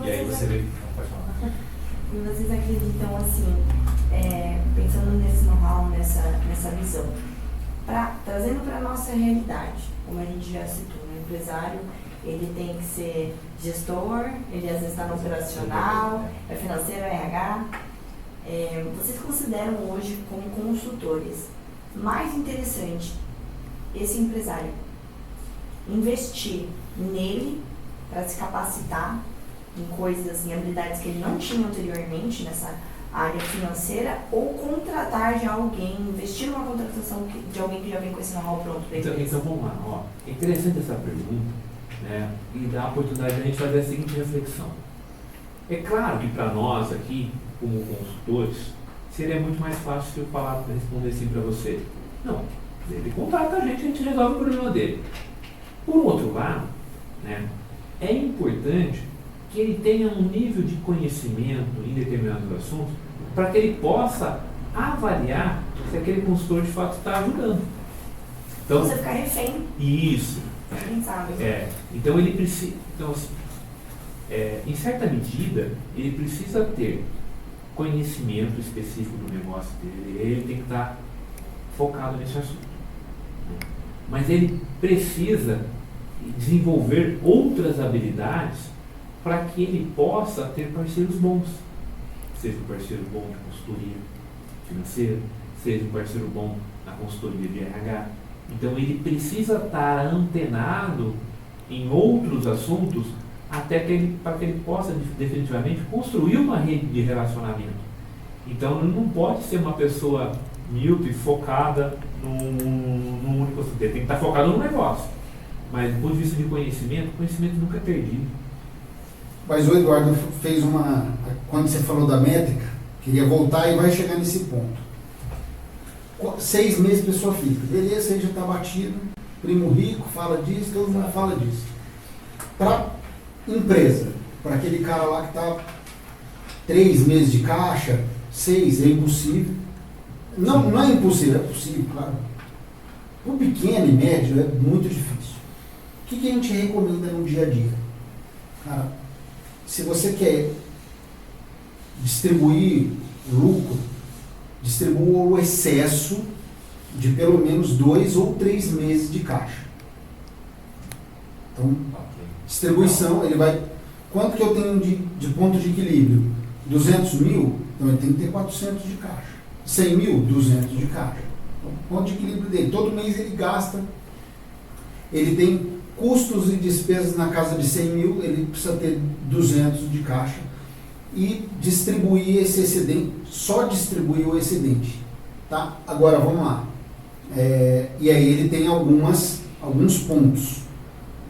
E aí você vê. Pode falar. E vocês acreditam assim, pensando nesse know-how, nessa visão, trazendo para a nossa realidade, como a gente já citou, o empresário, ele tem que ser gestor, ele às vezes está no operacional, é financeiro, é RH. Vocês consideram hoje, como consultores, mais interessante esse empresário investir nele para se capacitar em coisas, em habilidades que ele não tinha anteriormente nessa área financeira, ou contratar já alguém, investir numa contratação de alguém que já vem com esse know-how pronto para ele? Então vamos lá, é interessante essa pergunta, né? E dá a oportunidade de a gente fazer a seguinte reflexão. É claro que para nós aqui, como consultores, seria muito mais fácil se eu responder assim para você. Não, ele contrata a gente resolve o problema dele. Por outro lado, né, é importante que ele tenha um nível de conhecimento em determinados assuntos para que ele possa avaliar se aquele consultor de fato está ajudando. Então, você ficar refém. Isso. Quem sabe? Então ele precisa. Então, assim, em certa medida, ele precisa ter conhecimento específico do negócio dele. Ele tem que estar focado nesse assunto. Mas ele precisa desenvolver outras habilidades para que ele possa ter parceiros bons. Seja um parceiro bom de consultoria financeira, seja um parceiro bom na consultoria de RH. Então ele precisa estar antenado em outros assuntos para que ele possa definitivamente construir uma rede de relacionamento. Então ele não pode ser uma pessoa míope, focada num único assunto. Ele tem que estar focado no negócio. Mas do ponto de vista de conhecimento, conhecimento nunca é perdido. Mas o Eduardo fez quando você falou da métrica, queria voltar e vai chegar nesse ponto. 6 meses pessoa física, beleza, aí já está batido, primo rico fala disso, todo mundo fala disso. Para empresa, para aquele cara lá que está 3 meses de caixa, 6, é impossível. Não é impossível, é possível, claro. O pequeno e médio é muito difícil. O que a gente recomenda no dia a dia? Cara, se você quer distribuir lucro, distribua o excesso de pelo menos 2 ou 3 meses de caixa. Então, distribuição, ele vai... Quanto que eu tenho de ponto de equilíbrio? 200 mil? Então ele tem que ter 400 de caixa. 100 mil? 200 de caixa. Então, ponto de equilíbrio dele. Todo mês ele gasta. Ele tem custos e despesas na casa de 100 mil, ele precisa ter 200 de caixa. E distribuir esse excedente, só distribuir o excedente. Tá? Agora, vamos lá. E aí ele tem alguns pontos.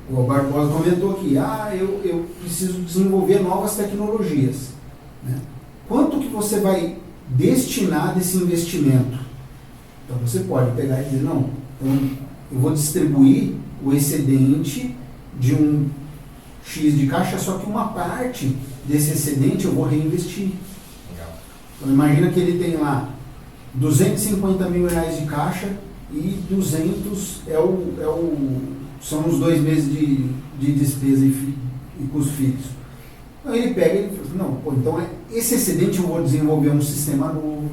O Barbosa comentou aqui, eu preciso desenvolver novas tecnologias. Né? Quanto que você vai destinar desse investimento? Então você pode pegar e dizer, não, então eu vou distribuir o excedente de um X de caixa, só que uma parte desse excedente eu vou reinvestir. Legal. Então imagina que ele tem lá 250 mil reais de caixa e 200 são os 2 meses de despesa e custo fixo. Então ele pega e fala, não, então esse excedente eu vou desenvolver um sistema novo,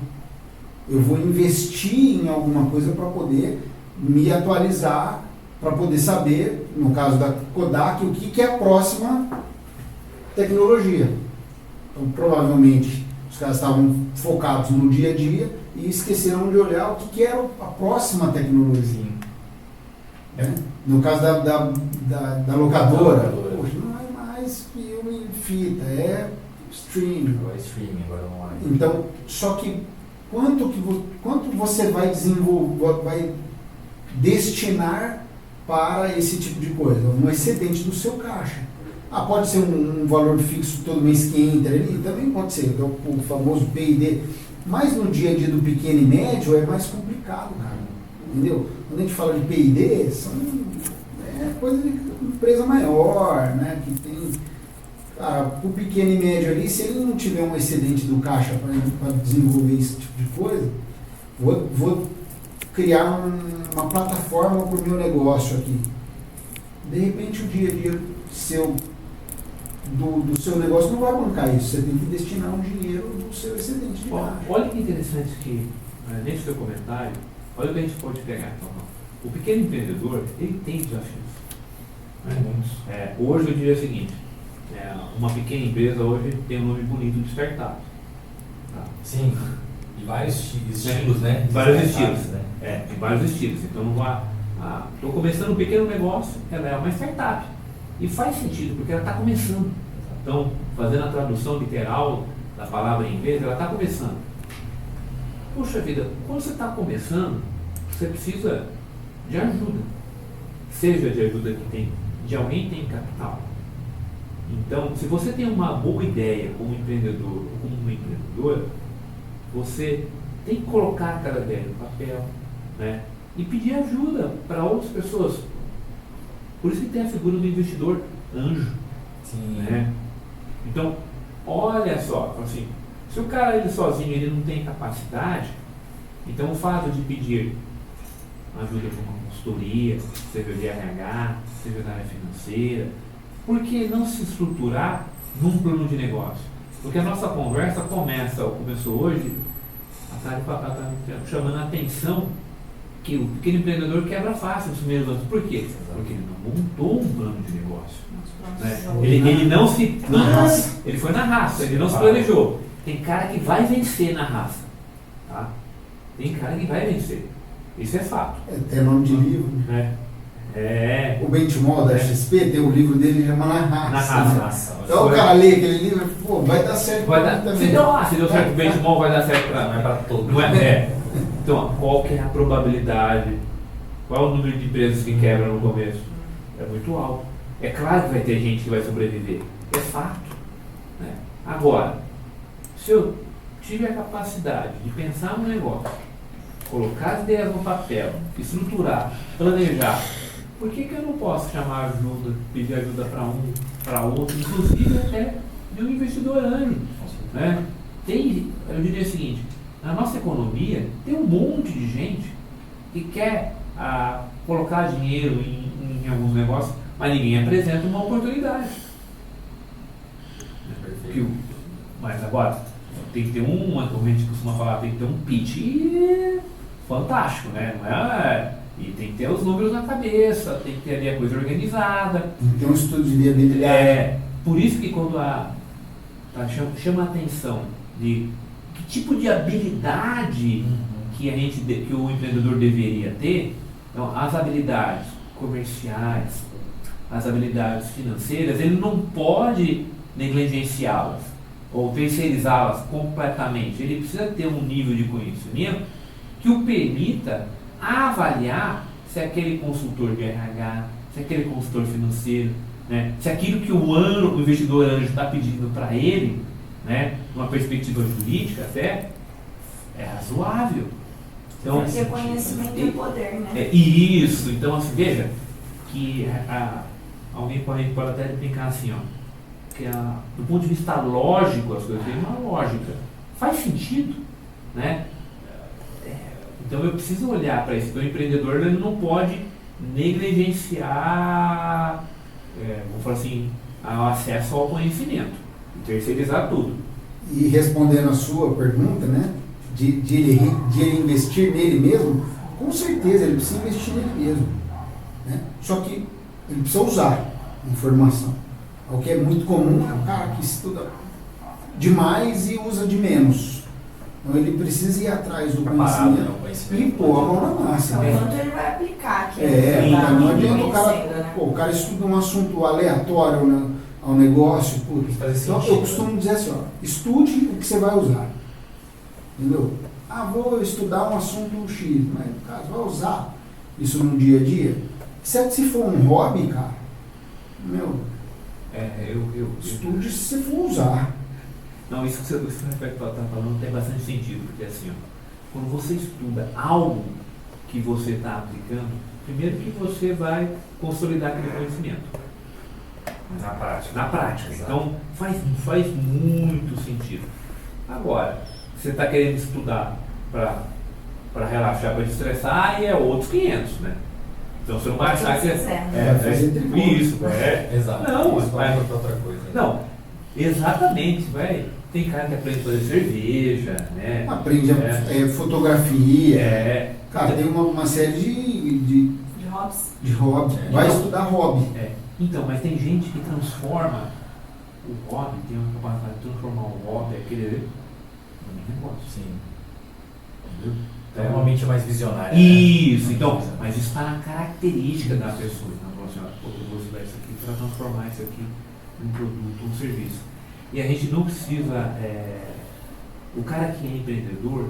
eu vou investir em alguma coisa para poder me atualizar, para poder saber, no caso da Kodak, o que é a próxima tecnologia. Então, provavelmente, os caras estavam focados no dia a dia e esqueceram de olhar o que era a próxima tecnologia. No caso da locadora, fita, é streaming. Agora é streaming, agora online. Então, só que quanto você vai desenvolver, vai destinar para esse tipo de coisa? Um excedente do seu caixa. Pode ser um valor fixo todo mês que entra ali, também pode ser, é o famoso P&D. Mas no dia a dia do pequeno e médio é mais complicado, cara. Entendeu? Quando a gente fala de P&D, é coisa de empresa maior, né? Que tem. Cara, o pequeno e médio ali, se ele não tiver um excedente do caixa para desenvolver esse tipo de coisa, vou criar uma plataforma para o meu negócio aqui. De repente, o dia a dia do seu negócio não vai bancar isso. Você tem que destinar um dinheiro do seu excedente de caixa. Olha que interessante que, nesse seu comentário, olha o que a gente pode pegar. Então, o pequeno empreendedor, ele tem desafios. Né? Hoje eu diria o seguinte, uma pequena empresa hoje tem um nome bonito de startup. Tá? Sim, e vários estilos, né? Vários estilos. Né? Tem vários estilos. Então, estou começando um pequeno negócio, ela é uma startup. E faz sentido, porque ela está começando. Então, fazendo a tradução literal da palavra em inglês, ela está começando. Poxa vida, quando você está começando, você precisa de ajuda. Seja de ajuda de alguém que tem capital. Então, se você tem uma boa ideia como empreendedor ou como uma empreendedora, você tem que colocar aquela ideia no papel, né? E pedir ajuda para outras pessoas. Por isso que tem a figura do investidor anjo. Sim. Né? Então, olha só, assim, se o cara ele sozinho ele não tem capacidade, então o fato de pedir ajuda para uma consultoria, seja de RH, seja da área financeira, por que não se estruturar num plano de negócio? Porque a nossa conversa começou hoje, chamando a atenção que o pequeno empreendedor quebra fácil nos primeiros anos. Por quê? Porque ele não montou um plano de negócio. Né? Ele não se... Ele foi na raça, ele não se planejou. Tem cara que vai vencer na raça. Tá? Tem cara que vai vencer. Isso é fato. É nome de livro. Né? O Benchimol da XP tem o livro dele que chama Na Raça. Na Raça. Então o cara lê aquele livro, pô, vai dar certo para mim também. Se deu certo o Benchimol, vai dar certo para Não é para todo. Não é? Então, qual que é a probabilidade? Qual é o número de empresas que quebram no começo? É muito alto. É claro que vai ter gente que vai sobreviver. É fato. Né? Agora, se eu tiver a capacidade de pensar no negócio, colocar as ideias no papel, estruturar, planejar, por que eu não posso chamar ajuda, pedir ajuda para um, para outro, inclusive até de um investidor anjo? Né? Eu diria o seguinte, na nossa economia tem um monte de gente que quer colocar dinheiro em alguns negócios, mas ninguém apresenta uma oportunidade. Mas agora, tem que ter como a gente costuma falar, tem que ter um pitch fantástico, né? Não é? E tem que ter os números na cabeça, tem que ter ali a coisa organizada. Tem que ter um estudo de viabilidade. Por isso que quando chama a atenção de que tipo de habilidade que o empreendedor deveria ter, então as habilidades comerciais, as habilidades financeiras, ele não pode negligenciá-las ou terceirizá-las completamente. Ele precisa ter um nível de conhecimento que o permita avaliar se aquele consultor de RH, se aquele consultor financeiro, né, se aquilo que o investidor anjo está pedindo para ele, né, numa perspectiva jurídica até, é razoável. Então, porque conhecimento é poder, né? Isso. Então, assim, veja que alguém pode até brincar assim, ó, que do ponto de vista lógico, as coisas têm uma lógica. Faz sentido, né? Então eu preciso olhar para isso. Então o empreendedor ele não pode negligenciar, vamos falar assim, o acesso ao conhecimento, terceirizar tudo. E respondendo a sua pergunta, né, de ele investir nele mesmo, com certeza ele precisa investir nele mesmo. Né? Só que ele precisa usar informação. O que é muito comum é um cara que estuda demais e usa de menos. Então ele precisa ir atrás do conhecimento e pôr a mão na massa. Então, Né? quanto ele vai aplicar aqui? Não adianta o cara estuda um assunto aleatório, né, ao negócio. Putz. Faz Então sentido, eu costumo dizer assim, ó, estude o que você vai usar. Entendeu? Vou estudar um assunto X, mas no caso vai usar isso no dia a dia. Certo, se for um hobby, cara, estude se você for usar. Não, isso que você está falando tem bastante sentido, porque assim, ó, quando você estuda algo que você está aplicando, primeiro que você vai consolidar aquele conhecimento. Na prática. Na prática. Exato. Então faz muito sentido. Agora, você está querendo estudar para relaxar, para destressar, aí é outros 500, né? Então você não vai achar que Vai fazer tricô. isso, Exato. Não, isso vai mas- para outra coisa. Não, exatamente, vai. Tem cara que aprende a fazer cerveja, né? Aprende fotografia. É, Cara, tem uma série De hobbies. de hobby. É. Vai estudar hobby. Então, mas tem gente que transforma o hobby, tem uma capacidade de transformar o hobby, aquele num negócio. Sim. Entendeu? Então é uma mente mais visionária. Isso, né? então, mas isso está na característica da pessoa. Então, assim, ó, eu vou usar isso aqui para transformar isso aqui num produto, um serviço. E a gente não precisa. O cara que é empreendedor,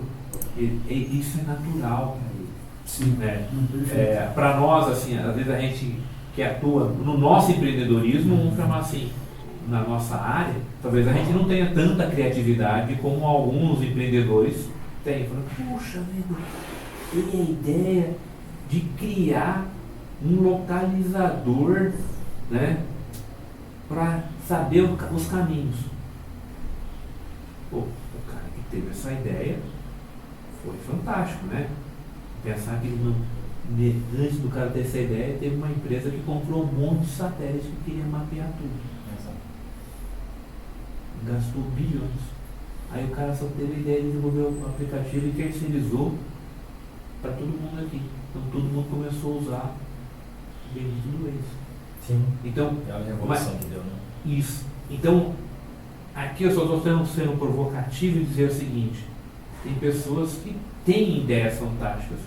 isso é natural para ele. Sim. Né? Perfeito. Para nós, assim, às vezes a gente que atua no nosso empreendedorismo, vamos chamar assim, na nossa área, talvez a gente não tenha tanta criatividade como alguns empreendedores têm. Falando, puxa vida, tem a ideia de criar um localizador, né, para saber os caminhos. Pô, o cara que teve essa ideia foi fantástico, né? Pensar que ele não, antes do cara ter essa ideia, teve uma empresa que comprou um monte de satélites que queria mapear tudo. Exato. Gastou bilhões. Aí o cara só teve a ideia de desenvolver o aplicativo e terceirizou para todo mundo aqui. Então todo mundo começou a usar bendito do Waze. Sim. Então, É a revolução que deu, né? isso. Então, aqui eu só estou sendo provocativo e dizer o seguinte: tem pessoas que têm ideias fantásticas,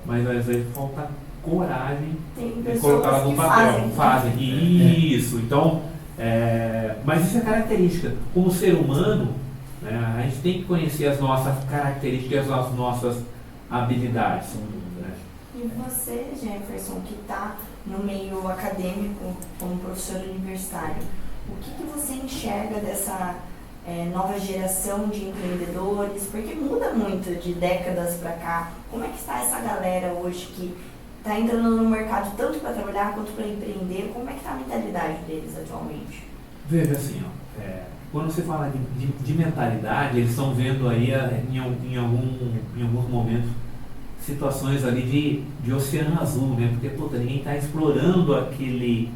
mas às vezes falta coragem Tem de pessoas colocá-las no que papel. fazem. Isso. Então, mas isso é característica. Como ser humano, né, a gente tem que conhecer as nossas características, as nossas habilidades. Né? E você, Jefferson, que está no meio acadêmico como professor universitário, o que você enxerga dessa nova geração de empreendedores? Porque muda muito de décadas para cá. Como é que está essa galera hoje que está entrando no mercado tanto para trabalhar quanto para empreender? Como é que está a mentalidade deles atualmente? Veja assim, ó, quando você fala de mentalidade, eles estão vendo aí em alguns momentos situações ali de oceano azul, né? Porque puta, ninguém está explorando aquele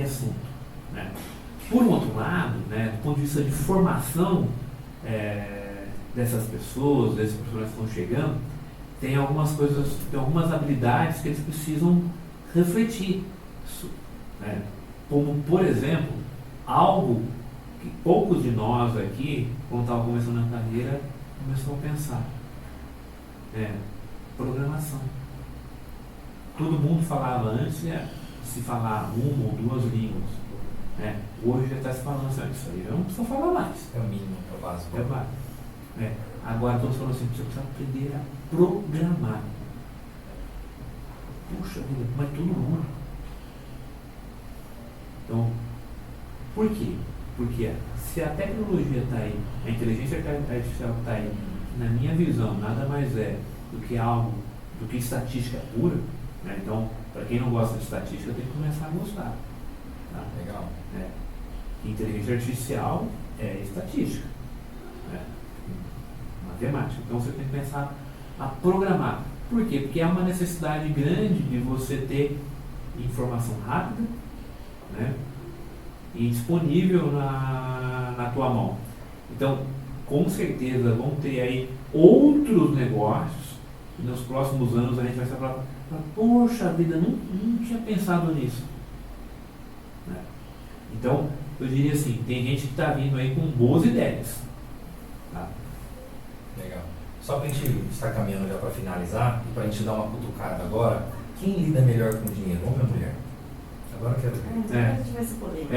assunto, né? Por um outro lado, né, do ponto de vista de formação dessas pessoas, desses profissionais que estão chegando, tem algumas coisas, tem algumas habilidades que eles precisam refletir, né? Como, por exemplo, algo que poucos de nós aqui, quando estavam começando a carreira, começou a pensar. Programação. Todo mundo falava antes, se falar uma ou duas línguas. Né? Hoje já está se falando assim, isso aí já não precisa falar mais. É o mínimo, é o básico. É básico. Agora todos falando assim, você precisa aprender a programar. Puxa vida, mas todo mundo. Então, por quê? Porque se a tecnologia está aí, a inteligência artificial está aí, na minha visão, nada mais é do que estatística pura, né? Então, para quem não gosta de estatística, tem que começar a gostar. Tá? Legal. Inteligência artificial é estatística, né? Matemática. Então, você tem que pensar a programar. Por quê? Porque há uma necessidade grande de você ter informação rápida, né? E disponível na tua mão. Então, com certeza vão ter aí outros negócios e nos próximos anos a gente vai falar, poxa vida, não tinha pensado nisso. Né? Então, eu diria assim, tem gente que está vindo aí com boas ideias. Tá? Legal. Só para a gente estar caminhando já para finalizar e para a gente dar uma cutucada agora, quem lida melhor com o dinheiro, homem ou mulher? Agora eu quero ver. A gente vai ser polêmico.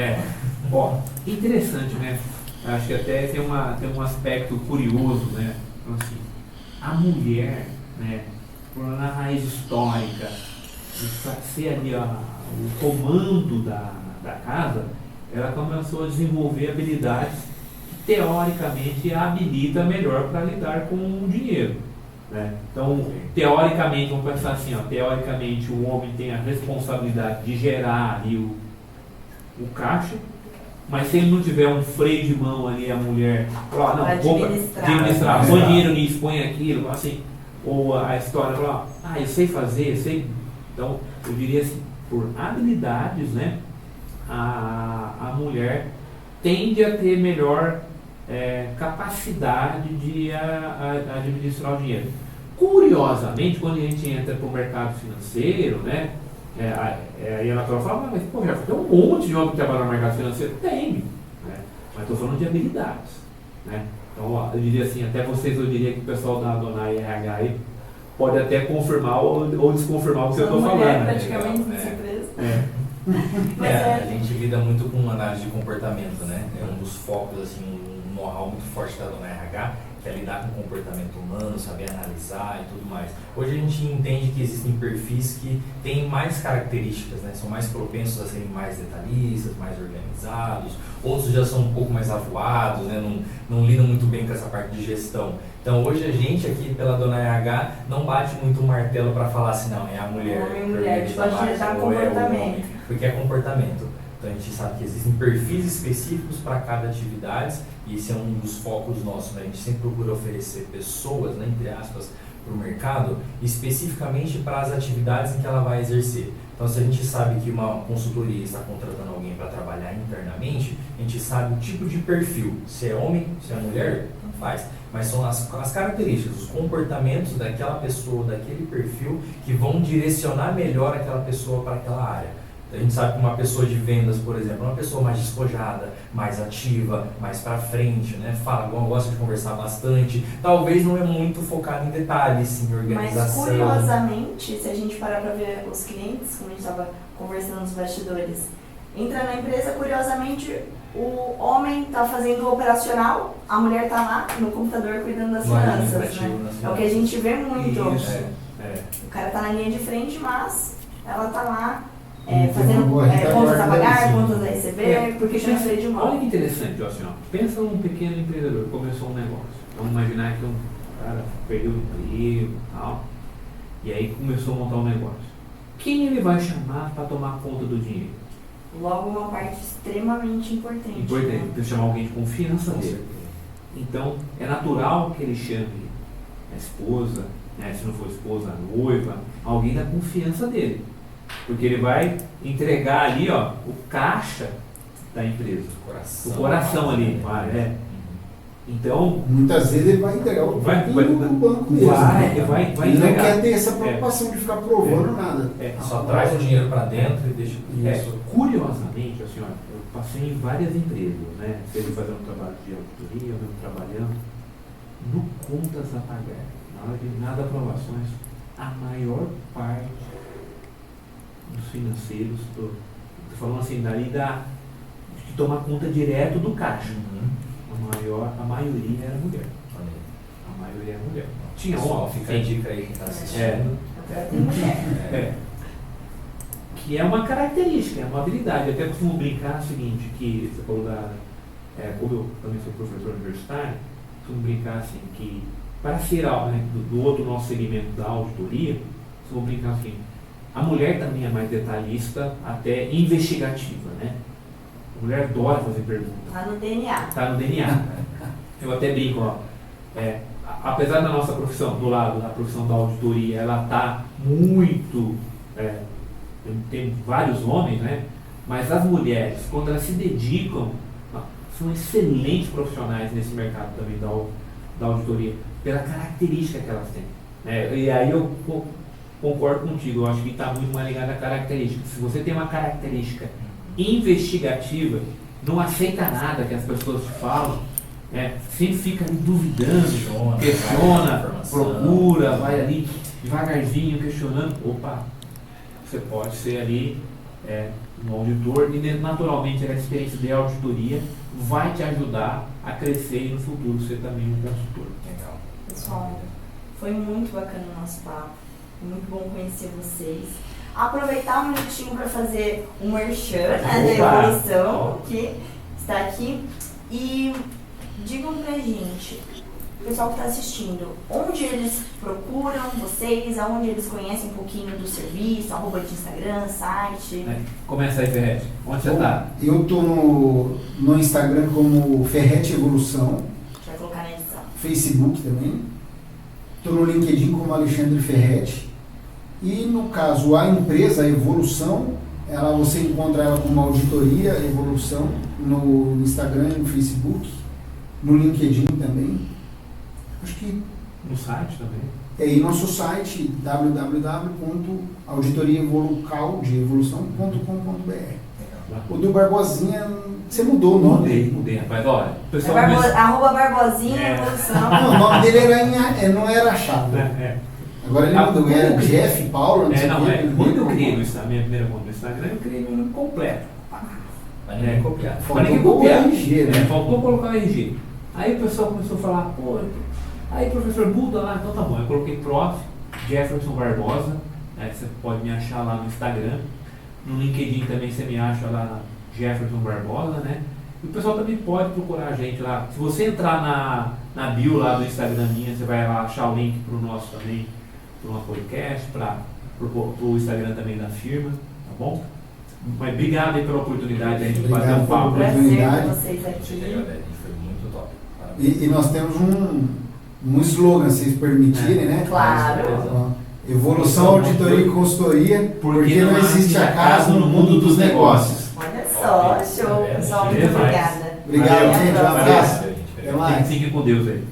Ó, interessante, né? Acho que até tem um aspecto curioso, né? Então, assim, a mulher, né, na raiz histórica, de ser ali o comando da casa, ela começou a desenvolver habilidades que teoricamente a habilita melhor para lidar com o dinheiro. Né? Então, teoricamente, vamos pensar assim, ó, teoricamente o homem tem a responsabilidade de gerar ali o caixa, mas se ele não tiver um freio de mão ali, a mulher fala, não, vou administrar, põe dinheiro nisso, põe aquilo, assim, ou a história fala, eu sei fazer, eu sei. Então, eu diria assim, por habilidades, né, a mulher tende a ter melhor capacidade de administrar o dinheiro. Curiosamente, quando a gente entra para o mercado financeiro, né, aí a natural fala, mas pô, já tem um monte de homem que trabalha no mercado financeiro. Tem, né, mas estou falando de habilidades. Né? Então, eu diria assim, até vocês, eu diria que o pessoal da Donai RH aí pode até confirmar ou desconfirmar o que eu estou falando. Mulher, praticamente, nessa empresa. A gente lida muito com análise de comportamento, né? É um dos focos, assim, um know-how muito forte da Donai RH, que é lidar com o comportamento humano, saber analisar e tudo mais. Hoje a gente entende que existem perfis que têm mais características, né? São mais propensos a serem mais detalhistas, mais organizados, outros já são um pouco mais avoados, né? Não lidam muito bem com essa parte de gestão. Então hoje a gente aqui pela Donai RH não bate muito o martelo para falar assim, não, é a mulher. Homem e mulher, tipo, a gente tá ou é o comportamento. homem, porque é comportamento. Então a gente sabe que existem perfis específicos para cada atividade e esse é um dos focos nossos, né? A gente sempre procura oferecer pessoas, né, entre aspas, para o mercado, especificamente para as atividades em que ela vai exercer. Então, se a gente sabe que uma consultoria está contratando alguém para trabalhar internamente, a gente sabe o tipo de perfil, se é homem, se é mulher, não faz. Mas são as características, os comportamentos daquela pessoa, daquele perfil, que vão direcionar melhor aquela pessoa para aquela área. A gente sabe que uma pessoa de vendas, por exemplo, é uma pessoa mais despojada, mais ativa, mais para frente, né? Fala, gosta de conversar bastante, talvez não é muito focado em detalhes, em organização. Mas curiosamente, se a gente parar para ver os clientes, como a gente estava conversando nos bastidores, entra na empresa, curiosamente, o homem está fazendo o operacional, a mulher está lá no computador cuidando das finanças, né? É o que a gente vê muito. Isso. O cara está na linha de frente, mas ela está lá Tem fazendo uma boa contas a pagar, retaguarda, contas a receber, porque tem um freio de mão. Olha que interessante, ó, assim, ó. Pensa num pequeno empreendedor que começou um negócio. Vamos imaginar que um cara perdeu o emprego e tal, e aí começou a montar um negócio. Quem ele vai chamar para tomar conta do dinheiro? Logo, uma parte extremamente importante. Importante, Né? tem que chamar alguém de confiança Com dele. certeza. Então, é natural que ele chame a esposa, né, se não for esposa, a noiva, alguém da confiança dele. Porque ele vai entregar ali, ó, o caixa da empresa. O coração ali. Então, muitas vezes ele vai entregar o Vai- no vai- banco mesmo. vai Ele não entregar. quer ter essa preocupação de ficar provando nada. Só traz o dinheiro para dentro e deixa isso. Curiosamente, assim, ó, eu passei em várias empresas, né? Seja fazendo um trabalho de auditoria, ou mesmo trabalhando no contas a pagar, na hora de nada aprovações, a maior parte dos financeiros, tô falando assim, dali de tomar conta direto do caixa. A maioria era mulher. A maioria era mulher. Tinha Pessoal, homem, fica a dica aí quem está assistindo. Agora tem mulher. Que é uma característica, é uma habilidade. Eu até costumo brincar o seguinte, que você falou como eu também sou professor universitário, costumo brincar assim, que para ser né, do outro nosso segmento da auditoria, costumo brincar assim, a mulher também é mais detalhista, até investigativa, né? A mulher adora fazer perguntas. Tá no DNA. Está no DNA. Eu até brinco, ó. Apesar da nossa profissão, do lado da profissão da auditoria, ela está muito. Tem vários homens, né? Mas as mulheres, quando elas se dedicam, são excelentes profissionais nesse mercado também da auditoria, pela característica que elas têm. Né? E aí eu concordo contigo, eu acho que está muito mais ligado à característica. Se você tem uma característica investigativa, não aceita nada que as pessoas te falam, sempre fica ali duvidando, questiona, procura, vai ali devagarzinho questionando. Opa, você pode ser ali no auditor e naturalmente a experiência de auditoria vai te ajudar a crescer e no futuro ser também um consultor. Legal. Pessoal, foi muito bacana o nosso papo, muito bom conhecer vocês. Aproveitar um minutinho para fazer um merchan, né, da Opa! evolução, que está aqui. E digam pra gente, o pessoal que está assistindo, onde eles procuram vocês, aonde eles conhecem um pouquinho do serviço, arroba de Instagram, site. Começa aí, Ferrete. Onde você está? Eu estou no Instagram como Ferrete Evolução, A gente vai colocar na edição. Facebook também. Estou no LinkedIn como Alexandre Ferrete. E no caso, a empresa, a Evolução, você encontra ela como Auditoria Evolução no Instagram e no Facebook, no LinkedIn também. Acho que No site também. E nosso site www.auditoriaevolucal.com.br. O do Barbosinha, você mudou o nome. Mudei, rapaz. Olha, o pessoal Arroba Barbosinha É. Evolução. Não, o nome dele não era achado. Agora ele mudou, era Jeff Paulo, não sei o quê. Quando eu criei a minha primeira conta no Instagram, eu criei meu nome completo. Mas ninguém copiar. Faltou Mas ninguém pôr o copiar. RG, né? Faltou colocar o RG. Aí o pessoal começou a falar, pô, aí professor, muda lá, então tá bom. Eu coloquei prof. Jefferson Barbosa, você pode me achar lá no Instagram. No LinkedIn também você me acha lá, Jefferson Barbosa, né? E o pessoal também pode procurar a gente lá. Se você entrar na bio lá do Instagram minha, você vai lá achar o link pro nosso também, pro nosso podcast, pro Instagram também da firma, tá bom? Mas obrigado aí pela oportunidade de a gente Obrigado bater um pela papo. Prazer oportunidade. ter vocês A gente aqui. agradece, foi muito top. Parabéns. E nós temos um slogan, se vocês permitirem, né? Claro. Evolução, auditoria e consultoria, porque não existe acaso no mundo dos negócios. Olha só, show. Pessoal, muito Beleza. obrigada. Obrigado, Valeu. gente. Um Até a abraço. Valeu, gente. Até mais. Fique com Deus aí.